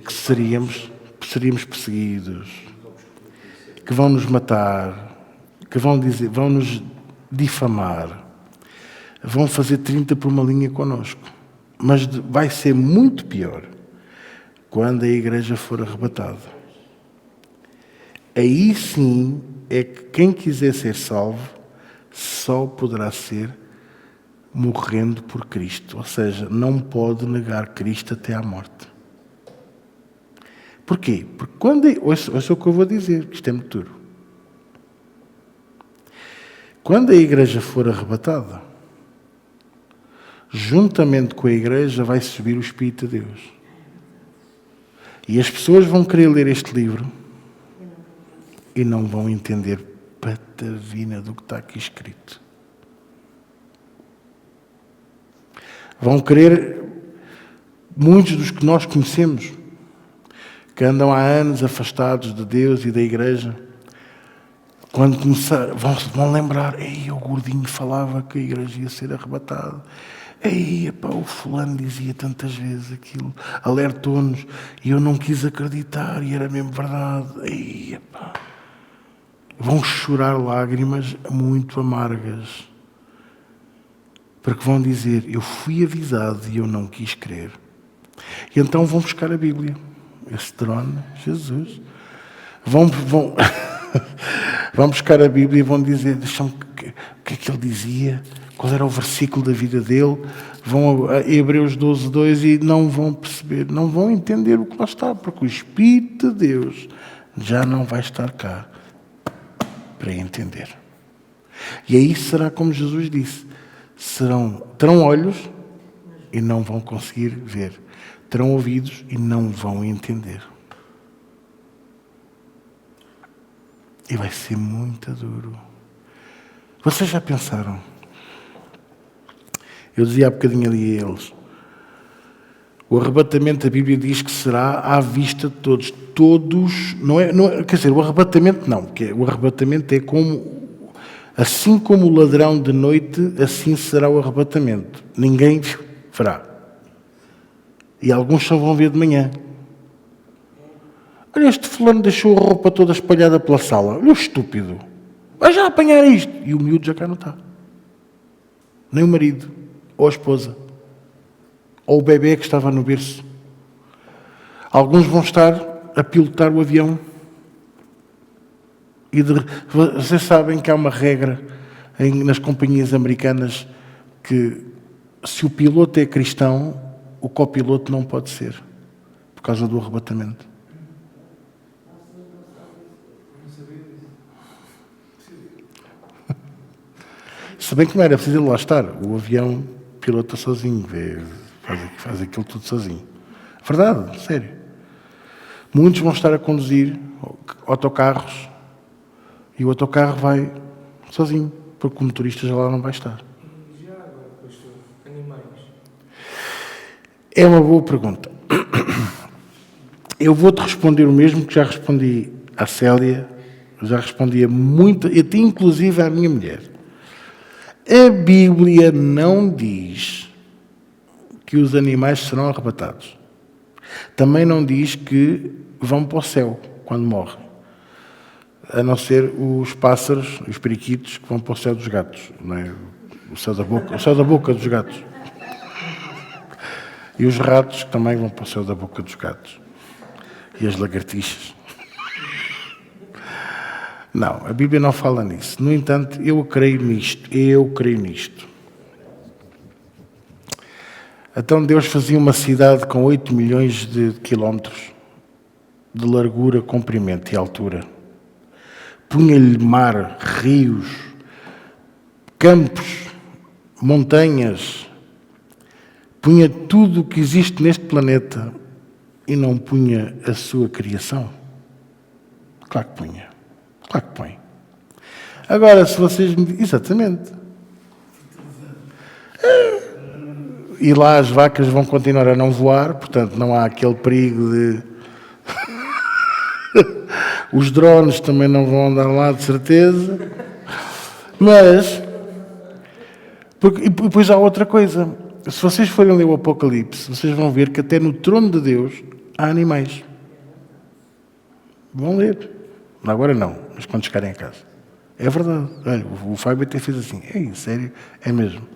Que seríamos perseguidos, que vão nos matar, que vão nos difamar, vão fazer 30 por uma linha connosco. Mas vai ser muito pior quando a igreja for arrebatada. Aí sim é que quem quiser ser salvo só poderá ser morrendo por Cristo. Ou seja, não pode negar Cristo até à morte. Porquê? Porque ouça o que eu vou dizer, que isto é muito duro. Quando a igreja for arrebatada, juntamente com a igreja vai subir o Espírito de Deus. E as pessoas vão querer ler este livro e não vão entender patavina do que está aqui escrito. Vão querer, muitos dos que nós conhecemos, que andam há anos afastados de Deus e da igreja, quando começar, vão lembrar, ei, o gordinho falava que a igreja ia ser arrebatada. Ei, pá, o fulano dizia tantas vezes aquilo, alertou-nos, e eu não quis acreditar, e era mesmo verdade. Ei, pá. Vão chorar lágrimas muito amargas, porque vão dizer, eu fui avisado e eu não quis crer. E então vão buscar a Bíblia, esse trono, Jesus. Vão buscar a Bíblia e vão dizer, deixa-me, o que é que ele dizia? Qual era o versículo da vida dele? Vão a Hebreus 12:2 e não vão perceber, não vão entender o que lá está, porque o Espírito de Deus já não vai estar cá para entender. E aí será como Jesus disse, terão olhos e não vão conseguir ver, terão ouvidos e não vão entender. E vai ser muito duro. Vocês já pensaram? Eu dizia há bocadinho ali a eles, o arrebatamento, a Bíblia diz que será à vista de todos. Todos, não é, quer dizer, o arrebatamento não, porque o arrebatamento é como, assim como o ladrão de noite, assim será o arrebatamento. Ninguém verá. E alguns só vão ver de manhã. Olha, este fulano deixou a roupa toda espalhada pela sala. Olha o estúpido. Vai já apanhar isto. E o miúdo já cá não está. Nem o marido, ou a esposa, ou o bebê que estava no berço. Alguns vão estar a pilotar o avião. E vocês sabem que há uma regra nas companhias americanas que se o piloto é cristão, o copiloto não pode ser, por causa do arrebatamento. Se bem que não era preciso ele lá estar, o avião pilota sozinho, faz aquilo tudo sozinho. Verdade, sério. Muitos vão estar a conduzir autocarros e o autocarro vai sozinho, porque o motorista já lá não vai estar. E agora, pastor, animais? É uma boa pergunta. Eu vou-te responder o mesmo que já respondi à Célia, já respondi a muita, até inclusive à minha mulher. A Bíblia não diz que os animais serão arrebatados. Também não diz que vão para o céu quando morrem. A não ser os pássaros, os periquitos, que vão para o céu dos gatos. Não é? O céu da boca dos gatos. E os ratos que também vão para o céu da boca dos gatos. E as lagartixas. Não, a Bíblia não fala nisso. No entanto, eu creio nisto. Então Deus fazia uma cidade com 8 milhões de quilómetros de largura, comprimento e altura. Punha-lhe mar, rios, campos, montanhas. Punha tudo o que existe neste planeta e não punha a sua criação. Claro que punha. Claro que põe. Agora, se vocês me... Exatamente. E lá as vacas vão continuar a não voar, portanto não há aquele perigo de... Os drones também não vão andar lá, de certeza. Mas... E depois há outra coisa. Se vocês forem ler o Apocalipse, vocês vão ver que até no trono de Deus há animais. Vão ler. Agora não, mas quando chegarem a casa. É verdade. Olha, o Fábio até fez assim. É sério? É mesmo.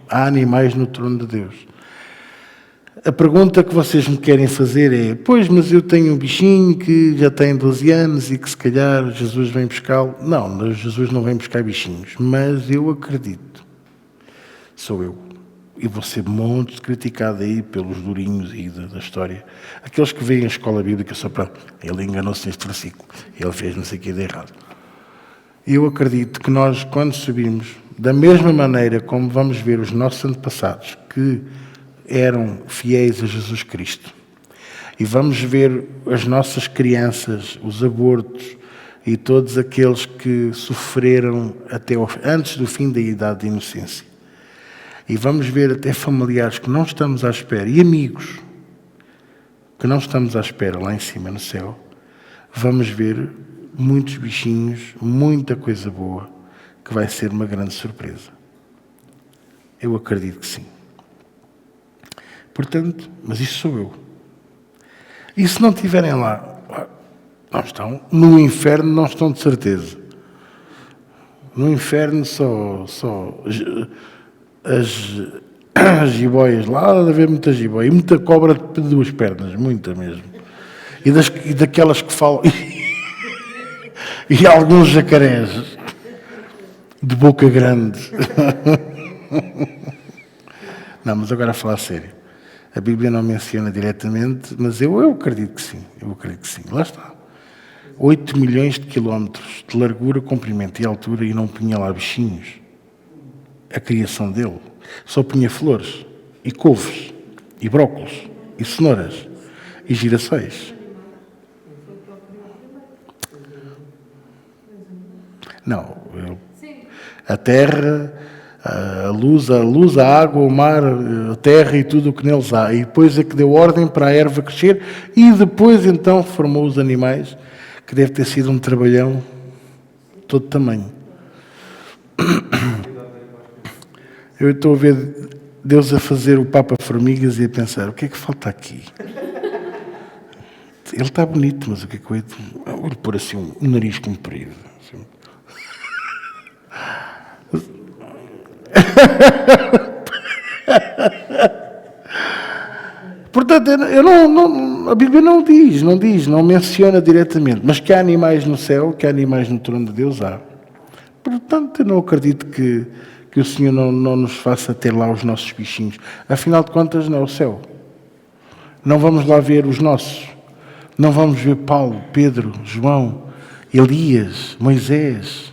Há animais no trono de Deus. A pergunta que vocês me querem fazer é: pois, mas eu tenho um bichinho que já tem 12 anos e que se calhar Jesus vem buscá-lo. Não, Jesus não vem buscar bichinhos. Mas eu acredito. Sou eu. E vou ser montes criticado aí pelos durinhos aí da história. Aqueles que veem a escola bíblica só para... Ele enganou-se neste versículo. Ele fez não sei o que de errado. Eu acredito que nós, quando subimos, da mesma maneira como vamos ver os nossos antepassados, que eram fiéis a Jesus Cristo, e vamos ver as nossas crianças, os abortos, e todos aqueles que sofreram antes do fim da idade de inocência. E vamos ver até familiares que não estamos à espera, e amigos que não estamos à espera lá em cima no céu. Vamos ver muitos bichinhos, muita coisa boa, que vai ser uma grande surpresa. Eu acredito que sim. Portanto, mas isso sou eu. E se não estiverem lá, não estão. No inferno não estão de certeza. No inferno só as jiboias, lá há de haver muita jiboia, e muita cobra de 2 pernas, muita mesmo. E daquelas que falam, e alguns jacarés de boca grande. Não, mas agora a falar a sério. A Bíblia não menciona diretamente, mas eu acredito que sim. Eu acredito que sim. Lá está. 8 milhões de quilómetros de largura, comprimento e altura, e não punha lá bichinhos. A criação dele. Só punha flores, e couves, e brócolos, e cenouras, e girassóis. Não. A terra, a luz, a água, o mar, a terra e tudo o que neles há. E depois é que deu ordem para a erva crescer, e depois então formou os animais, que deve ter sido um trabalhão todo tamanho. Eu estou a ver Deus a fazer o Papa Formigas e a pensar: o que é que falta aqui? Ele está bonito, mas o que é que eu vou pôr assim um nariz comprido? Assim. Portanto, a Bíblia não menciona diretamente, mas que há animais no céu, que há animais no trono de Deus, há. Portanto, eu não acredito que o Senhor não nos faça ter lá os nossos bichinhos. Afinal de contas, não é o céu. Não vamos lá ver os nossos. Não vamos ver Paulo, Pedro, João, Elias, Moisés.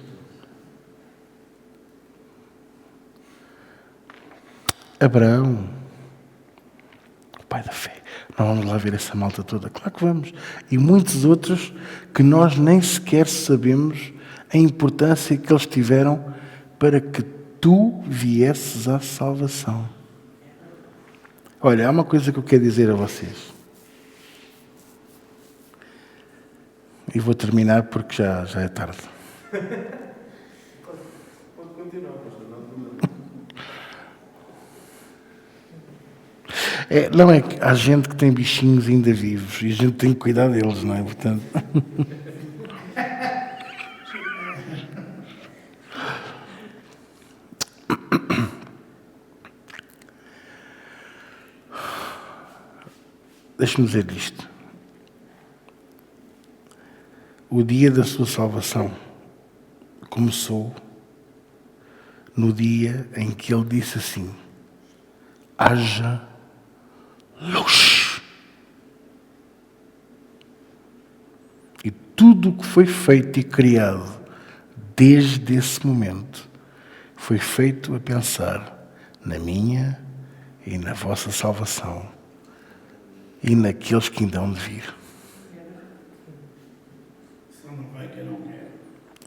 Abraão, o pai da fé. Não vamos lá ver essa malta toda. Claro que vamos. E muitos outros que nós nem sequer sabemos a importância que eles tiveram para que tu viesses à salvação. Olha, há uma coisa que eu quero dizer a vocês. E vou terminar porque já é tarde. Pode continuar, pastor. Não é que há gente que tem bichinhos ainda vivos e a gente tem que cuidar deles, não é? Portanto... Deixe-me dizer isto. O dia da sua salvação começou no dia em que ele disse assim: haja luz. E tudo o que foi feito e criado desde esse momento foi feito a pensar na minha e na vossa salvação e naqueles que ainda hão de vir.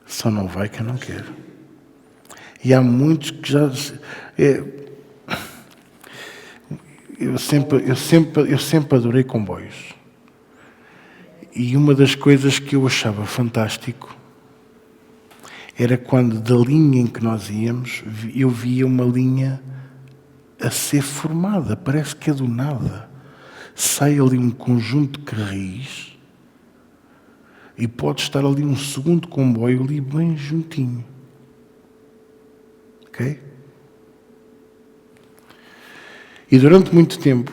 Só não vai quem não quer. E há muitos que já... Eu sempre adorei comboios. E uma das coisas que eu achava fantástico era quando da linha em que nós íamos, eu via uma linha a ser formada. Parece que é do nada. Sai ali um conjunto de carris e pode estar ali um segundo comboio ali bem juntinho. Ok? E durante muito tempo,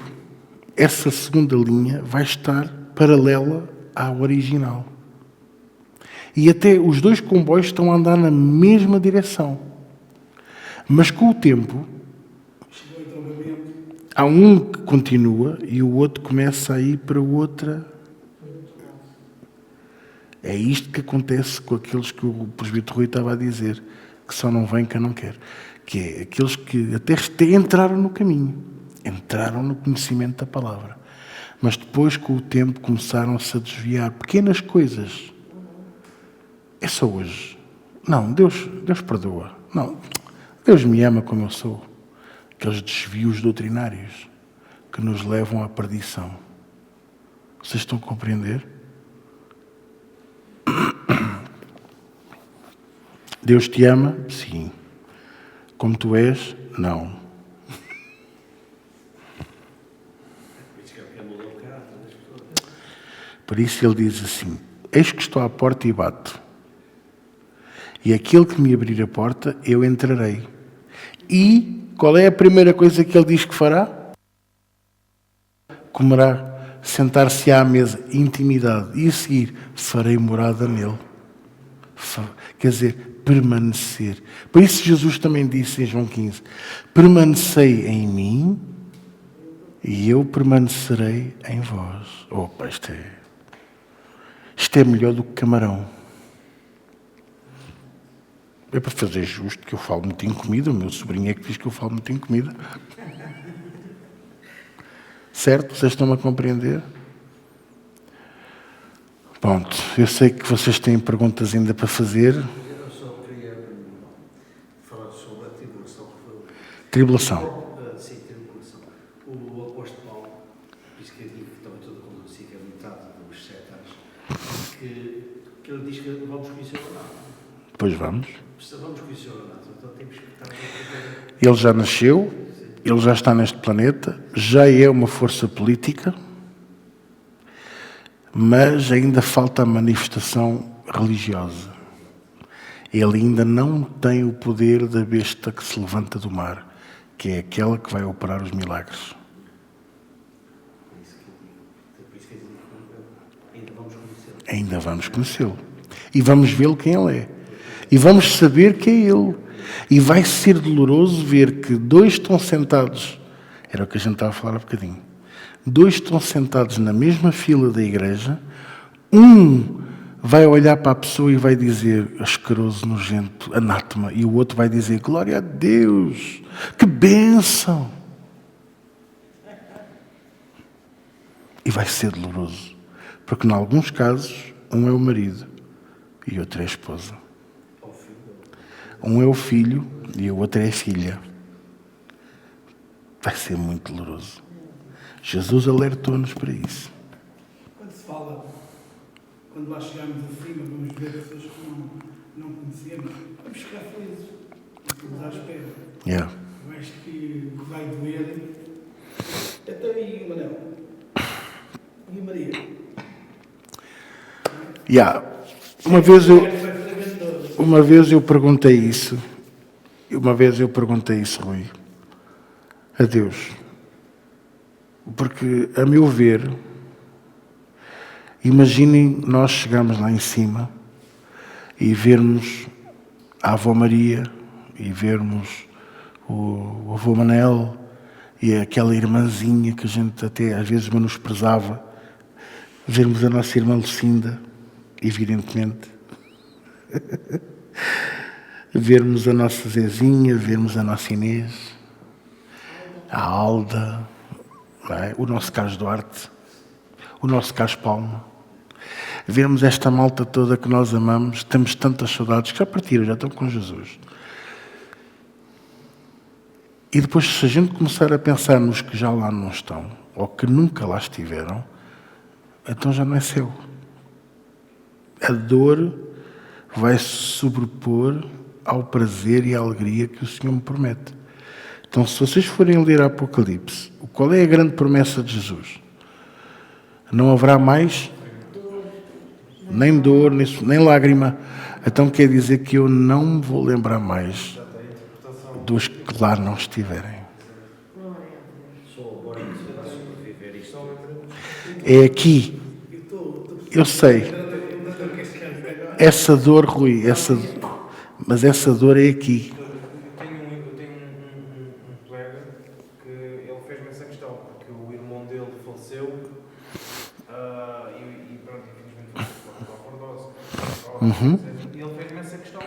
essa segunda linha vai estar paralela à original. E até os dois comboios estão a andar na mesma direção. Mas com o tempo, há um que continua e o outro começa a ir para outra. É isto que acontece com aqueles que o presbítero Rui estava a dizer, que só não vem quem não quer. Que é aqueles que até entraram no caminho, entraram no conhecimento da palavra. Mas depois, com o tempo, começaram-se a desviar. Pequenas coisas. É só hoje. Não, Deus perdoa. Não, Deus me ama como eu sou. Aqueles desvios doutrinários que nos levam à perdição. Vocês estão a compreender? Deus te ama? Sim. Como tu és? Não. Por isso ele diz assim: eis que estou à porta e bato. E aquele que me abrir a porta, eu entrarei. E qual é a primeira coisa que ele diz que fará? Comerá, sentar-se à mesa, intimidade. E a seguir, farei morada nele. Quer dizer, permanecer. Por isso Jesus também disse em João 15: permanecei em mim e eu permanecerei em vós. Opa, isto é melhor do que camarão. É para fazer justo que eu falo muito em comida. O meu sobrinho é que diz que eu falo muito em comida. Certo? Vocês estão a compreender? Pronto, eu sei que vocês têm perguntas ainda para fazer. Eu só queria falar sobre a tribulação. Tribulação. Sim, tribulação. O apóstolo Paulo, diz que digo que estava todo consigo, a metade dos 7 anos, que ele diz que vamos conhecer o Renato. Pois vamos. Vamos conhecer o Renato, então temos que estar a ver. Ele já nasceu, ele já está neste planeta, já é uma força política, mas ainda falta a manifestação religiosa. Ele ainda não tem o poder da besta que se levanta do mar, que é aquela que vai operar os milagres. Ainda vamos conhecê-lo. E vamos vê-lo quem ele é. E vamos saber que é ele. E vai ser doloroso ver que dois estão sentados, era o que a gente estava a falar há bocadinho, dois estão sentados na mesma fila da igreja, um vai olhar para a pessoa e vai dizer asqueroso, nojento, anátema, e o outro vai dizer glória a Deus, que bênção. E vai ser doloroso, porque em alguns casos um é o marido e outro é a esposa. Um é o filho e o outro é a filha. Vai ser muito doloroso. Jesus alertou-nos para isso. Quando se fala, quando lá chegarmos acima, vamos ver pessoas que não conhecemos, vamos ficar felizes. Estamos à espera. Yeah. Eu acho que vai doer Então, e o Manel? E a Maria? Yeah. Uma vez eu perguntei isso, Rui, a Deus. Porque, a meu ver, imaginem nós chegarmos lá em cima e vermos a avó Maria e vermos o avô Manel e aquela irmãzinha que a gente até às vezes menosprezava, vermos a nossa irmã Lucinda, evidentemente, vermos a nossa Zezinha, vermos a nossa Inês, a Alda, não é? O nosso Carlos Duarte, o nosso Carlos Palma, vermos esta malta toda que nós amamos, temos tantas saudades que já partiram, já estão com Jesus. E depois, se a gente começar a pensar nos que já lá não estão, ou que nunca lá estiveram, então já não é seu. A dor vai se sobrepor ao prazer e à alegria que o Senhor me promete. Então, se vocês forem ler Apocalipse, qual é a grande promessa de Jesus? Não haverá mais nem dor, nem lágrima. Então quer dizer que eu não me vou lembrar mais dos que lá não estiverem. É aqui. Eu sei. Essa dor, Rui, mas essa dor é aqui. Eu tenho um colega que ele fez-me essa questão, porque o irmão dele faleceu e pronto, infelizmente foi uma overdose. E ele fez-me essa questão.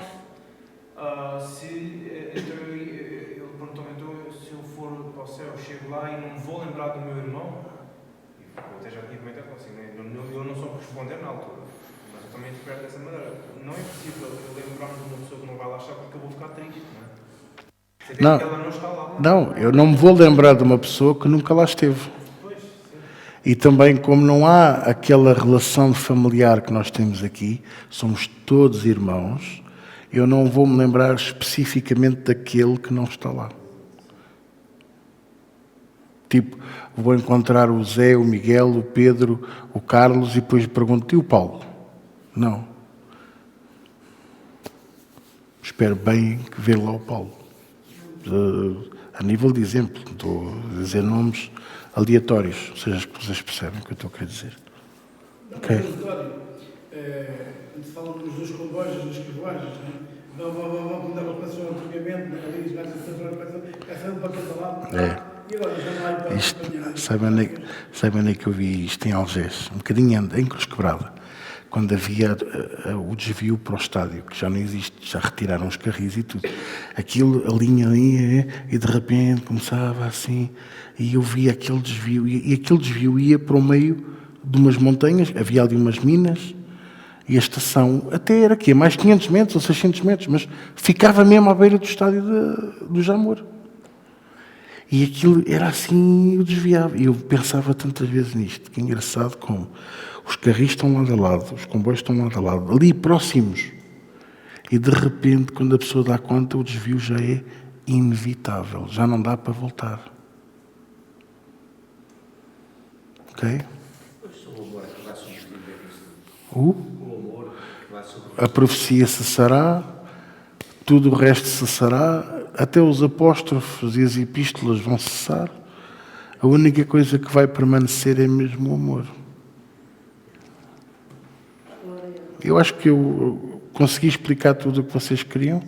Ele perguntou-me então, se eu for para o céu, chego lá e não me vou lembrar do meu irmão. E eu até já tinha comentado assim, eu não soube responder na altura. Mas eu também interpreto dessa maneira. Não é possível eu lembrar-me de uma pessoa que não vai lá estar porque eu vou ficar triste, não é? Não, que ela não está lá. não, eu não me vou lembrar de uma pessoa que nunca lá esteve. E também, como não há aquela relação familiar que nós temos aqui, somos todos irmãos, eu não vou me lembrar especificamente daquele que não está lá. Tipo, vou encontrar o Zé, o Miguel, o Pedro, o Carlos e depois pergunto, e o Paulo? Não. Espero bem que ver lá o Paulo. A nível de exemplo, estou a dizer nomes aleatórios, ou seja, que vocês percebem o que eu estou a querer dizer. Ok? Quando se fala dos comboios, das carruagens, como dava relação antigamente, ali vai ser para cada lado. E agora já não há para acompanhar. Sabem onde é que eu vi isto? Em Algés, um bocadinho em Cruz Quebrada, quando havia o desvio para o estádio, que já não existe, já retiraram os carris e tudo. Aquilo, a linha ali, e de repente começava assim, e eu via aquele desvio, e aquele desvio ia para o meio de umas montanhas, havia ali umas minas, e a estação até era aqui, mais 500 metros ou 600 metros, mas ficava mesmo à beira do estádio do Jamor. E aquilo era assim, eu desviava. E eu pensava tantas vezes nisto, que é engraçado como os carris estão lado a lado, os comboios estão lado a lado, ali próximos. E de repente, quando a pessoa dá conta, o desvio já é inevitável, já não dá para voltar. Ok? A profecia cessará, tudo o resto cessará, até os apóstrofos e as epístolas vão cessar. A única coisa que vai permanecer é mesmo o amor. Eu acho que eu consegui explicar tudo o que vocês queriam.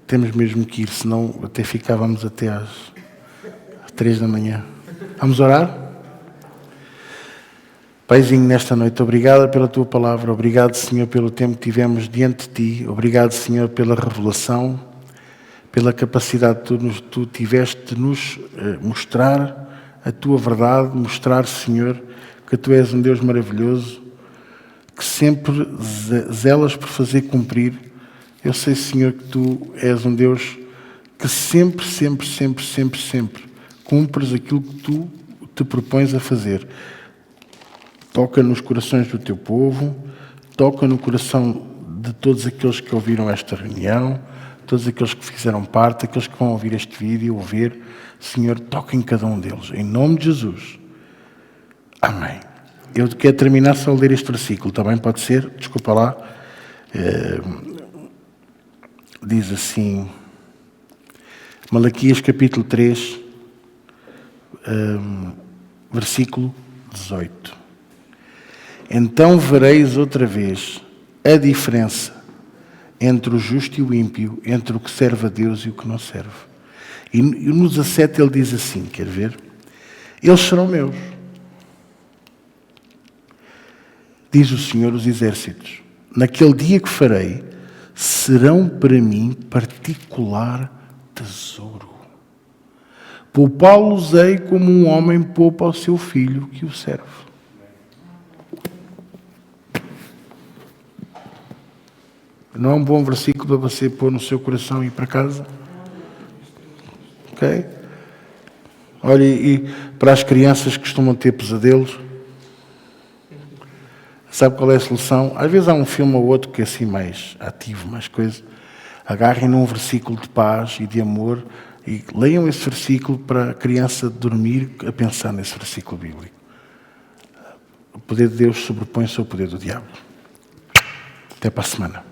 Temos mesmo que ir, senão até ficávamos até às 3 da manhã. Vamos orar? Paizinho, nesta noite, obrigado pela Tua palavra, obrigado, Senhor, pelo tempo que tivemos diante de Ti, obrigado, Senhor, pela revelação, pela capacidade que Tu tiveste de nos mostrar a Tua verdade, mostrar, Senhor, que Tu és um Deus maravilhoso, que sempre zelas por fazer cumprir. Eu sei, Senhor, que Tu és um Deus que sempre cumpres aquilo que Tu te propões a fazer. Toca nos corações do Teu povo, toca no coração de todos aqueles que ouviram esta reunião, todos aqueles que fizeram parte, aqueles que vão ouvir este vídeo ou ver, Senhor, toque em cada um deles, em nome de Jesus. Amém. Eu quero terminar só a ler este versículo, também pode ser? Desculpa lá. Diz assim, Malaquias capítulo 3, versículo 18. Então vereis outra vez a diferença entre o justo e o ímpio, entre o que serve a Deus e o que não serve. E no 17 ele diz assim, quer ver? Eles serão meus. Diz o Senhor dos Exércitos, naquele dia que farei, serão para mim particular tesouro. Poupá-los-ei como um homem poupa ao seu filho que o serve. Não é um bom versículo para você pôr no seu coração e ir para casa? Ok? Olha, e para as crianças que costumam ter pesadelos, sabe qual é a solução? Às vezes há um filme ou outro que é assim mais ativo, mais coisa. Agarrem num versículo de paz e de amor e leiam esse versículo para a criança dormir a pensar nesse versículo bíblico. O poder de Deus sobrepõe-se ao poder do diabo. Até para a semana.